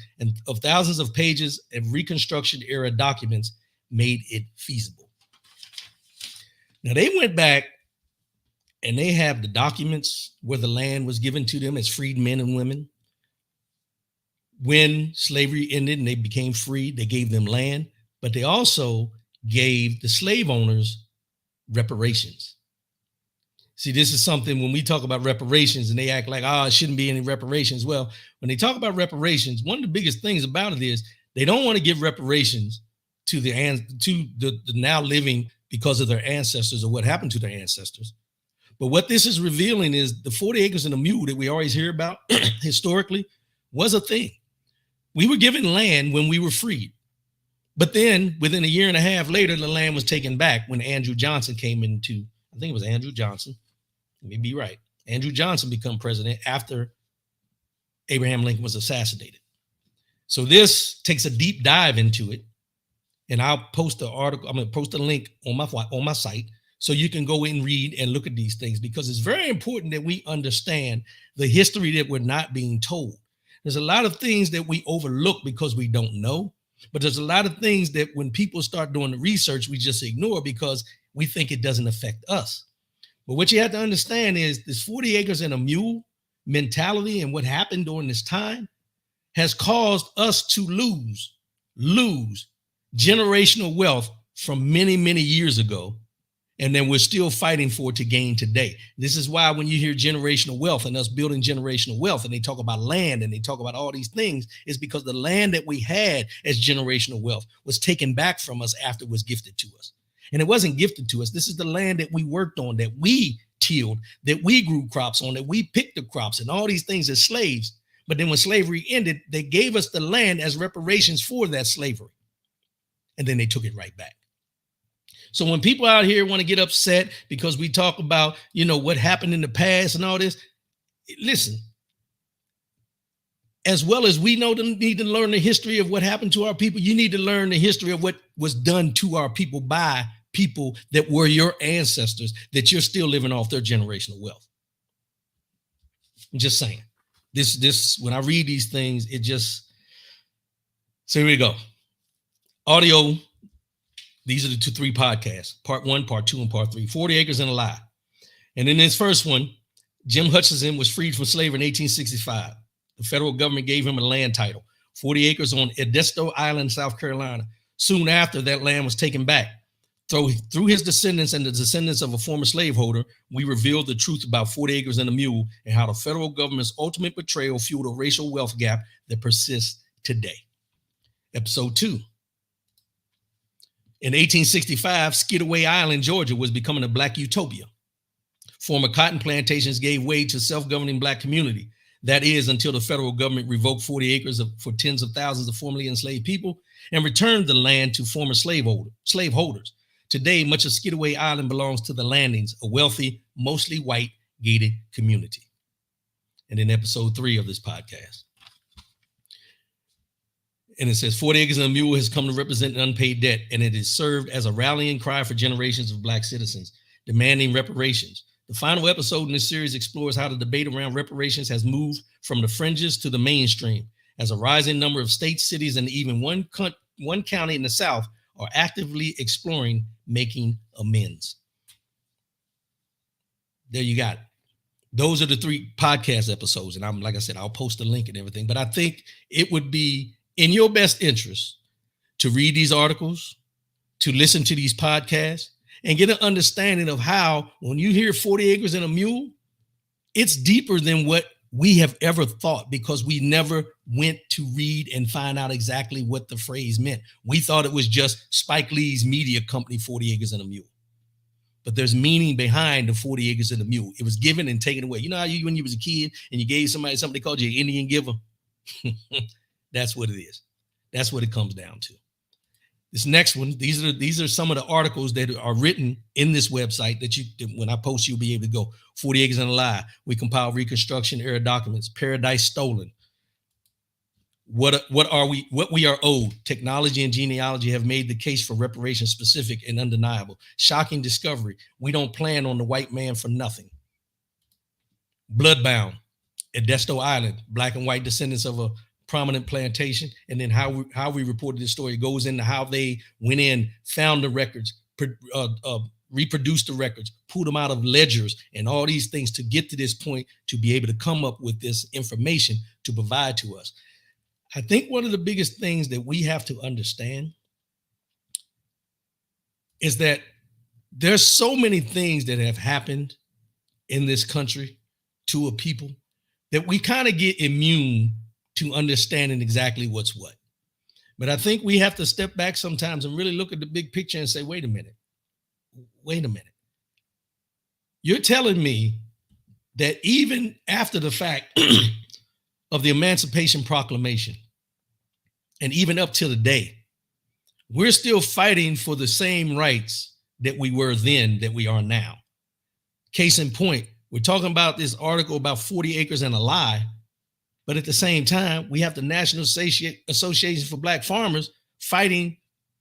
of thousands of pages of Reconstruction era documents made it feasible. Now, they went back and they have the documents where the land was given to them as freed men and women. When slavery ended and they became free, they gave them land, but they also gave the slave owners reparations. See, this is something when we talk about reparations and they act like, it shouldn't be any reparations. Well, when they talk about reparations, one of the biggest things about it is they don't want to give reparations to the now living because of their ancestors or what happened to their ancestors. But what this is revealing is the 40 Acres and a Mule that we always hear about historically was a thing. We were given land when we were freed. But then within 1.5 years later, the land was taken back when Andrew Johnson came into, I think it was Andrew Johnson. Let me be right. Andrew Johnson became president after Abraham Lincoln was assassinated. So this takes a deep dive into it. And I'll post the article. I'm going to post a link on my site so you can go in and read and look at these things, because it's very important that we understand the history that we're not being told. There's a lot of things that we overlook because we don't know, but there's a lot of things that when people start doing the research, we just ignore because we think it doesn't affect us. But what you have to understand is this 40 Acres and a Mule mentality and what happened during this time has caused us to lose generational wealth from many, many years ago. And then we're still fighting for it to gain today. This is why when you hear generational wealth and us building generational wealth and they talk about land and they talk about all these things, is because the land that we had as generational wealth was taken back from us after it was gifted to us. And it wasn't gifted to us. This is the land that we worked on, that we tilled, that we grew crops on, that we picked the crops and all these things as slaves. But then when slavery ended, they gave us the land as reparations for that slavery. And then they took it right back. So when people out here want to get upset because we talk about, what happened in the past and all this, listen, as well as we need to learn the history of what happened to our people, you need to learn the history of what was done to our people by people that were your ancestors, that you're still living off their generational wealth. I'm just saying. This when I read these things, it just, so here we go. Audio. These are the 3 podcasts, part 1, part 2, and part 3, 40 Acres and a Lie. And in this first one, Jim Hutchinson was freed from slavery in 1865. The federal government gave him a land title, 40 acres on Edisto Island, South Carolina. Soon after, that land was taken back. Through his descendants and the descendants of a former slaveholder, we revealed the truth about 40 Acres and a Mule and how the federal government's ultimate betrayal fueled a racial wealth gap that persists today. Episode 2. In 1865, Skidaway Island, Georgia, was becoming a Black utopia. Former cotton plantations gave way to self-governing Black community. That is, until the federal government revoked 40 acres for tens of thousands of formerly enslaved people and returned the land to former slaveholders. Today, much of Skidaway Island belongs to the Landings, a wealthy, mostly white, gated community. And in episode 3 of this podcast. And it says 40 acres and a mule has come to represent an unpaid debt, and it has served as a rallying cry for generations of Black citizens demanding reparations. The final episode in this series explores how the debate around reparations has moved from the fringes to the mainstream, as a rising number of states, cities, and even one county in the South are actively exploring making amends. There you got it. Those are the 3 podcast episodes. And like I said, I'll post a link and everything, but I think it would be in your best interest to read these articles, to listen to these podcasts, and get an understanding of how, when you hear 40 acres and a mule, it's deeper than what we have ever thought, because we never went to read and find out exactly what the phrase meant. We thought it was just Spike Lee's media company, 40 acres and a mule. But there's meaning behind the 40 acres and a mule. It was given and taken away. You know how when you was a kid and you gave somebody something, they called you an Indian giver? That's what it is. That's what it comes down to. This next one, these are some of the articles that are written in this website that when I post, you'll be able to go. 40 Acres and a Lie. We compile Reconstruction era documents. Paradise Stolen. What we are owed. Technology and genealogy have made the case for reparations specific and undeniable. Shocking discovery. We don't plan on the white man for nothing. Bloodbound. Edisto Island. Black and white descendants of a prominent plantation. And then how we reported this story goes into how they went in, found the records, reproduced the records, pulled them out of ledgers and all these things to get to this point to be able to come up with this information to provide to us. I think one of the biggest things that we have to understand is that there's so many things that have happened in this country to a people that we kind of get immune to understanding exactly what's what. But I think we have to step back sometimes and really look at the big picture and say, wait a minute. You're telling me that even after the fact of the Emancipation Proclamation, and even up till today, we're still fighting for the same rights that we were then that we are now. Case in point, we're talking about this article about 40 acres and a lie, but at the same time, we have the National Association for Black Farmers fighting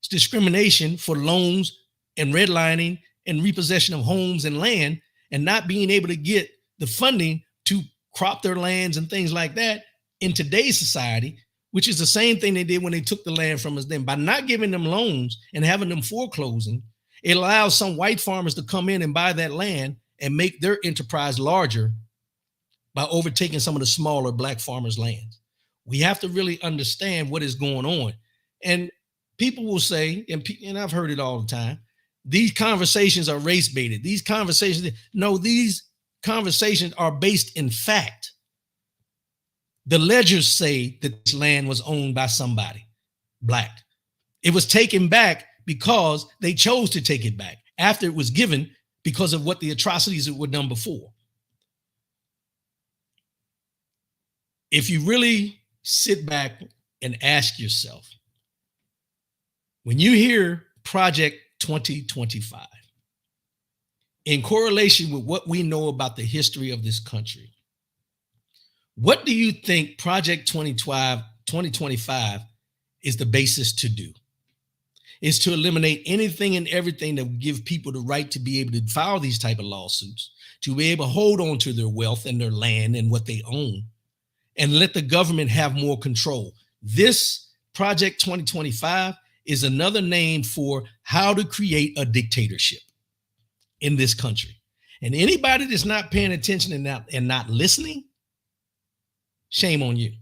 discrimination for loans and redlining and repossession of homes and land, and not being able to get the funding to crop their lands and things like that in today's society, which is the same thing they did when they took the land from us then. By not giving them loans and having them foreclosing, it allows some white farmers to come in and buy that land and make their enterprise larger by overtaking some of the smaller Black farmers' lands. We have to really understand what is going on. And people will say, and I've heard it all the time, these conversations are race-baited. These conversations are based in fact. The ledgers say that this land was owned by somebody, Black. It was taken back because they chose to take it back after it was given because of what the atrocities that were done before. If you really sit back and ask yourself, when you hear Project 2025, in correlation with what we know about the history of this country, what do you think Project 2025 is the basis to do? Is to eliminate anything and everything that would give people the right to be able to file these type of lawsuits, to be able to hold on to their wealth and their land and what they own, and let the government have more control. This Project 2025 is another name for how to create a dictatorship in this country. And anybody that's not paying attention and not listening, shame on you.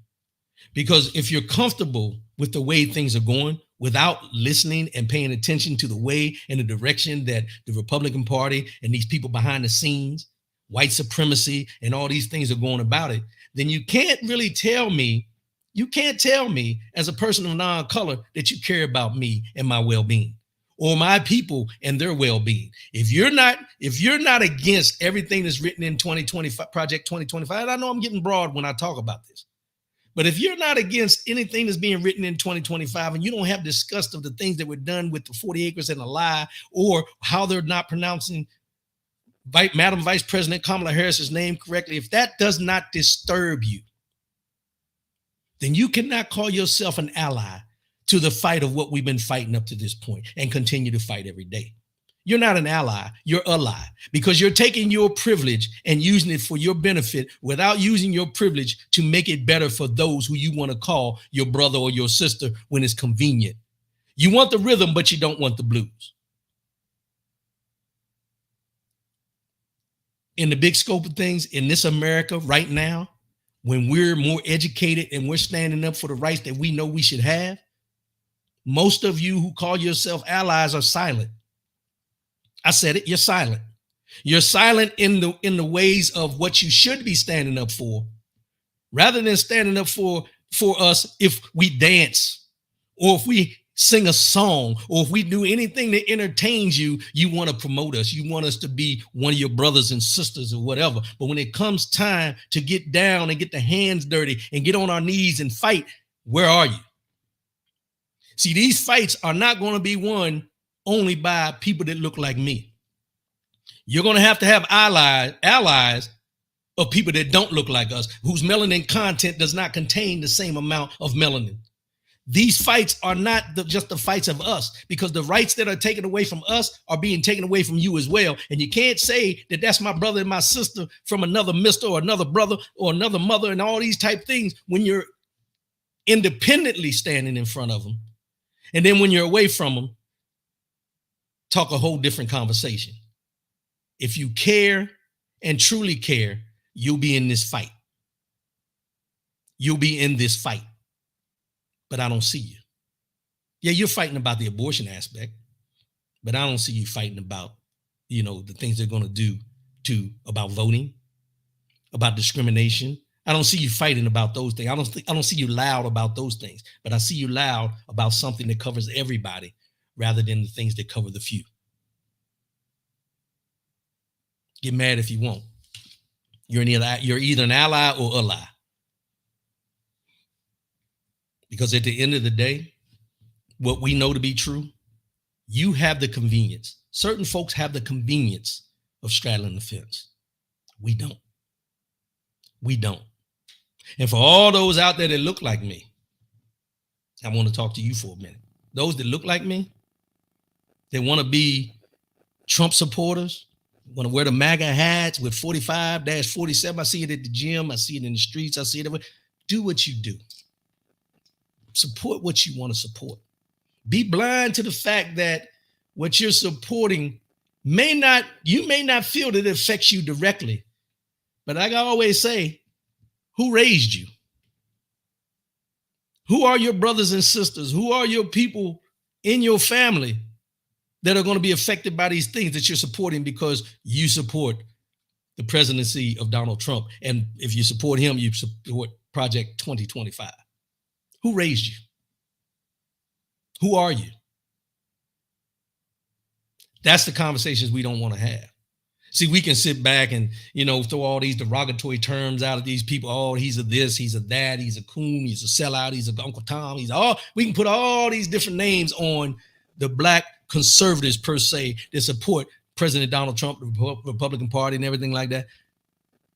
Because if you're comfortable with the way things are going without listening and paying attention to the way and the direction that the Republican Party and these people behind the scenes, white supremacy and all these things are going about it, then you can't tell me as a person of non-color that you care about me and my well-being, or my people and their well-being. If you're not against everything that's written in 2025, Project 2025, I know I'm getting broad when I talk about this, but if you're not against anything that's being written in 2025 and you don't have disgust of the things that were done with the 40 acres and a lie, or how they're not pronouncing Madam Vice President Kamala Harris's name correctly, if that does not disturb you, then you cannot call yourself an ally to the fight of what we've been fighting up to this point and continue to fight every day. You're not an ally, you're a lie, because you're taking your privilege and using it for your benefit without using your privilege to make it better for those who you want to call your brother or your sister when it's convenient. You want the rhythm, but you don't want the blues. In the big scope of things, in this America right now, when we're more educated and we're standing up for the rights that we know we should have, most of you who call yourself allies are silent. I said it, you're silent. You're silent in the ways of what you should be standing up for, rather than standing up for us. If we dance, or if we sing a song, or if we do anything that entertains you, you want to promote us. You want us to be one of your brothers and sisters or whatever. But when it comes time to get down and get the hands dirty and get on our knees and fight, where are you? See, these fights are not going to be won only by people that look like me. You're going to have allies of people that don't look like us, whose melanin content does not contain the same amount of melanin. These fights are not just the fights of us, because the rights that are taken away from us are being taken away from you as well. And you can't say that that's my brother and my sister from another mister or another brother or another mother and all these type things when you're independently standing in front of them. And then when you're away from them, talk a whole different conversation. If you care and truly care, you'll be in this fight. You'll be in this fight. But I don't see you. Yeah, you're fighting about the abortion aspect, but I don't see you fighting about, the things they're going to do about voting, about discrimination. I don't see you fighting about those things. I don't see you loud about those things, but I see you loud about something that covers everybody rather than the things that cover the few. Get mad if you want. You're either an ally or a lie. Because at the end of the day, what we know to be true, you have the convenience. Certain folks have the convenience of straddling the fence. We don't. We don't. And for all those out there that look like me, I want to talk to you for a minute. Those that look like me, they want to be Trump supporters, want to wear the MAGA hats with 45-47. I see it at the gym. I see it in the streets. I see it everywhere. Do what you do. Support what you want to support. Be blind to the fact that what you're supporting you may not feel that it affects you directly. But like I always say, who raised you? Who are your brothers and sisters? Who are your people in your family that are going to be affected by these things that you're supporting because you support the presidency of Donald Trump? And if you support him, you support Project 2025. Who raised you? Who are you? That's the conversations we don't want to have. See, we can sit back and, throw all these derogatory terms out of these people. Oh, he's a this, he's a that, he's a coon, he's a sellout, he's a Uncle Tom, we can put all these different names on the black conservatives per se that support President Donald Trump, the Republican Party and everything like that.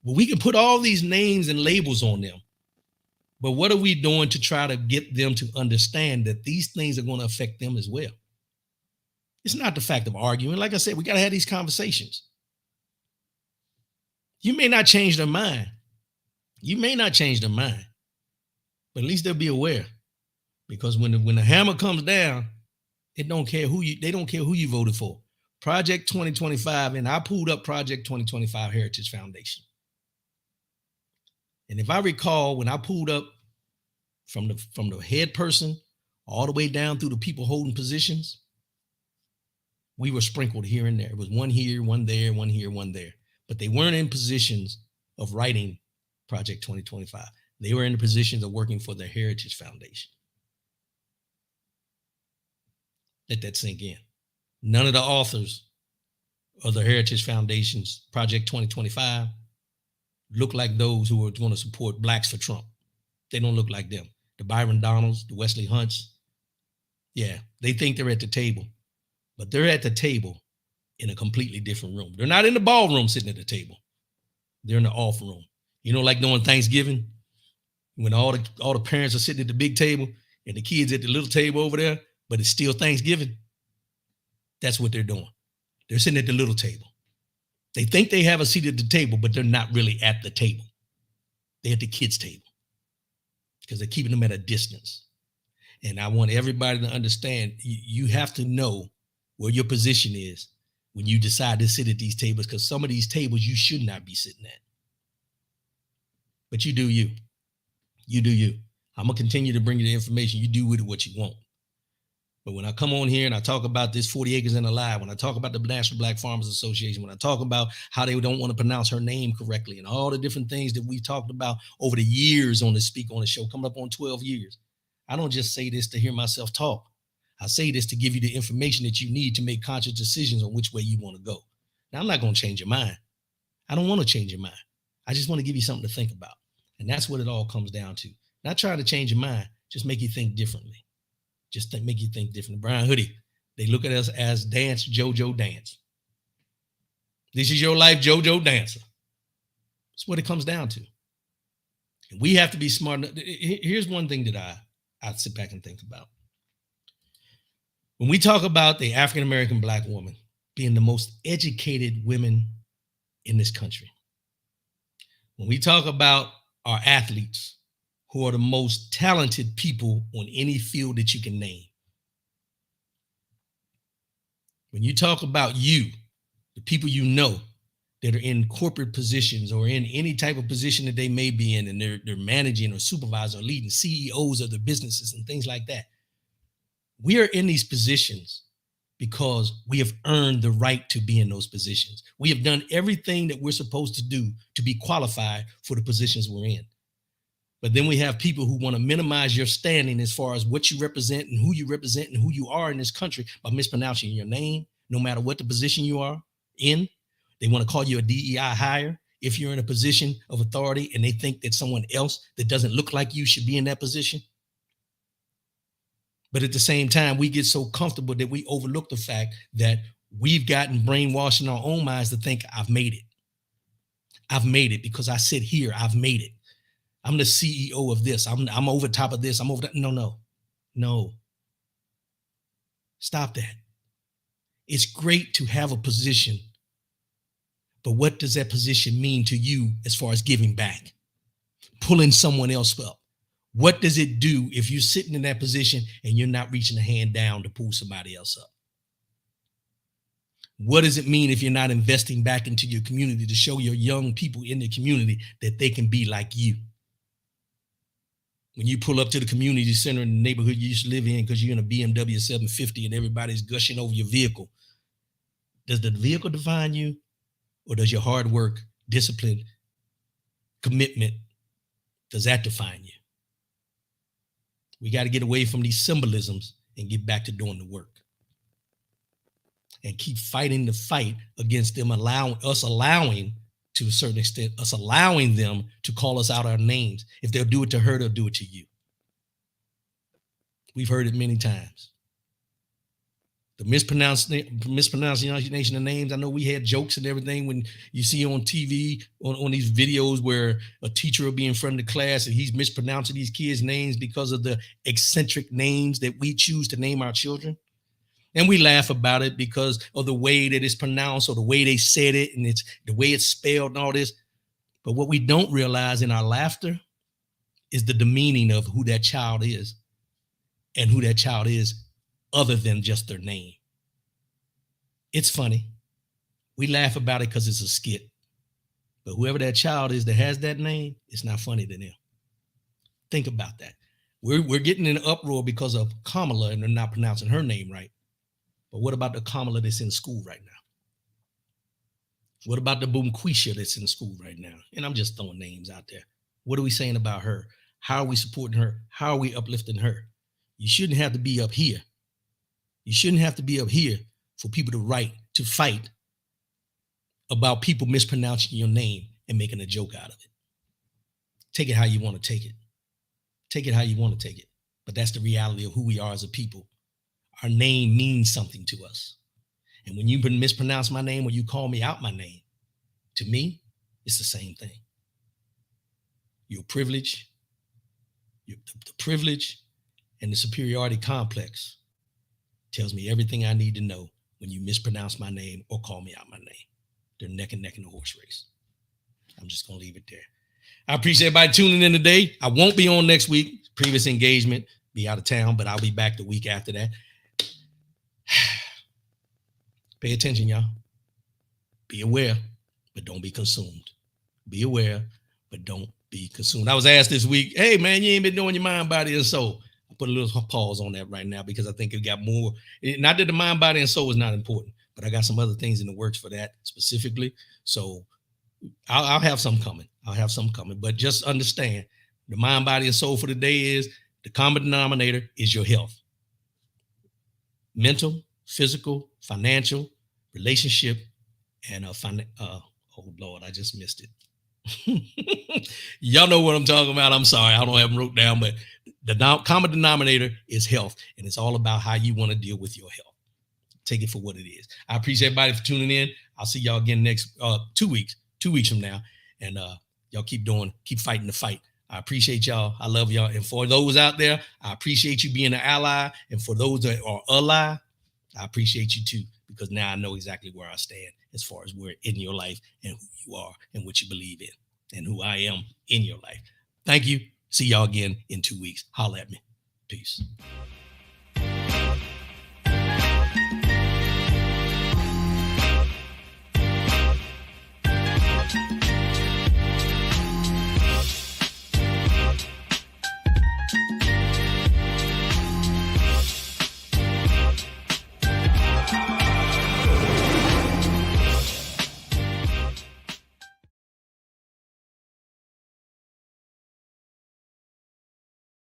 But we can put all these names and labels on them. But what are we doing to try to get them to understand that these things are going to affect them as well? It's not the fact of arguing. Like I said, we got to have these conversations. You may not change their mind. But at least they'll be aware. Because when the hammer comes down, they don't care who you voted for. Project 2025, and I pulled up Project 2025 Heritage Foundation. And if I recall, when I pulled up from the head person all the way down through the people holding positions, we were sprinkled here and there. It was one here, one there, one here, one there. But they weren't in positions of writing Project 2025. They were in the positions of working for the Heritage Foundation. Let that sink in. None of the authors of the Heritage Foundation's Project 2025 look like those who are going to support blacks for Trump. They don't look like them. The Byron Donalds, the Wesley Hunts, yeah, they think they're at the table, but they're at the table in a completely different room. They're not in the ballroom sitting at the table. They're in the off room. You know, like during Thanksgiving, when all the parents are sitting at the big table and the kids at the little table over there, but it's still Thanksgiving. That's what they're doing. They're sitting at the little table. They think they have a seat at the table, but they're not really at the table. They're at the kids' table because they're keeping them at a distance. And I want everybody to understand, you have to know where your position is when you decide to sit at these tables, because some of these tables you should not be sitting at. But you do you. You do you. I'm going to continue to bring you the information. You do with it what you want. But when I come on here and I talk about this 40 Acres and a Lie, when I talk about the National Black Farmers Association, when I talk about how they don't want to pronounce her name correctly and all the different things that we've talked about over the years on this Speak on the Show, coming up on 12 years, I don't just say this to hear myself talk. I say this to give you the information that you need to make conscious decisions on which way you want to go. Now, I'm not going to change your mind. I don't want to change your mind. I just want to give you something to think about. And that's what it all comes down to. Not trying to change your mind, just make you think differently. Make you think differently. Brian Hoodie, they look at us as Dance JoJo Dance. This is your life, JoJo Dancer. That's what it comes down to. And we have to be smart. Here's one thing that I sit back and think about. When we talk about the African-American Black woman being the most educated women in this country, when we talk about our athletes who are the most talented people on any field that you can name, when you talk about you, the people you know that are in corporate positions or in any type of position that they may be in, and they're managing or supervising or leading, CEOs of the businesses and things like that, we are in these positions because we have earned the right to be in those positions. We have done everything that we're supposed to do to be qualified for the positions we're in. But then we have people who want to minimize your standing as far as what you represent and who you are in this country by mispronouncing your name, no matter what the position you are in. They want to call you a DEI hire if you're in a position of authority and they think that someone else that doesn't look like you should be in that position. But at the same time, we get so comfortable that we overlook the fact that we've gotten brainwashed in our own minds to think, I've made it. I've made it because I sit here. I've made it. I'm the CEO of this. I'm over top of this. I'm over that. No. Stop that. It's great to have a position, but what does that position mean to you as far as giving back, pulling someone else up? What does it do if you're sitting in that position and you're not reaching a hand down to pull somebody else up? What does it mean if you're not investing back into your community to show your young people in the community that they can be like you? When you pull up to the community center in the neighborhood you used to live in because you're in a BMW 750 and everybody's gushing over your vehicle, does the vehicle define you, or does your hard work, discipline, commitment, does that define you? We got to get away from these symbolisms and get back to doing the work and keep fighting the fight against them, allowing to a certain extent, us allowing them to call us out our names. If they'll do it to her, they'll do it to you. We've heard it many times. The mispronunciation of names. I know we had jokes and everything when you see on TV, on these videos where a teacher will be in front of the class and he's mispronouncing these kids' names because of the eccentric names that we choose to name our children. And we laugh about it because of the way that it's pronounced or the way they said it and it's the way it's spelled and all this. But what we don't realize in our laughter is the demeaning of who that child is and who that child is other than just their name. It's funny. We laugh about it because it's a skit. But whoever that child is that has that name, it's not funny to them. Think about that. We're getting in an uproar because of Kamala and they're not pronouncing her name right. But what about the Kamala that's in school right now? What about the Boomquisha that's in school right now? And I'm just throwing names out there. What are we saying about her? How are we supporting her? How are we uplifting her? You shouldn't have to be up here. You shouldn't have to be up here for people to fight about people mispronouncing your name and making a joke out of it. Take it how you want to take it. Take it how you want to take it. But that's the reality of who we are as a people. Our name means something to us. And when you mispronounce my name or you call me out my name, to me, it's the same thing. Your privilege, the privilege and the superiority complex tells me everything I need to know when you mispronounce my name or call me out my name. They're neck and neck in the horse race. I'm just going to leave it there. I appreciate everybody tuning in today. I won't be on next week. Previous engagement, be out of town, but I'll be back the week after that. Pay attention, y'all. Be aware, but don't be consumed. Be aware, but don't be consumed. I was asked this week, hey, man, you ain't been doing your mind, body, and soul. I put a little pause on that right now because I think it got more. Not that the mind, body, and soul is not important, but I got some other things in the works for that specifically. So I'll have some coming. But just understand the mind, body, and soul for the day is the common denominator is your health. Mental, physical, financial, relationship, and oh Lord, I just missed it. Y'all know what I'm talking about. I'm sorry, I don't have them wrote down, but the common denominator is health, and it's all about how you want to deal with your health. Take it for what it is. I appreciate everybody for tuning in. I'll see y'all again next 2 weeks from now, and y'all keep fighting the fight. I appreciate y'all. I love y'all. And for those out there, I appreciate you being an ally. And for those that are ally, I appreciate you too, because now I know exactly where I stand as far as where in your life and who you are and what you believe in and who I am in your life. Thank you. See y'all again in 2 weeks. Holla at me. Peace.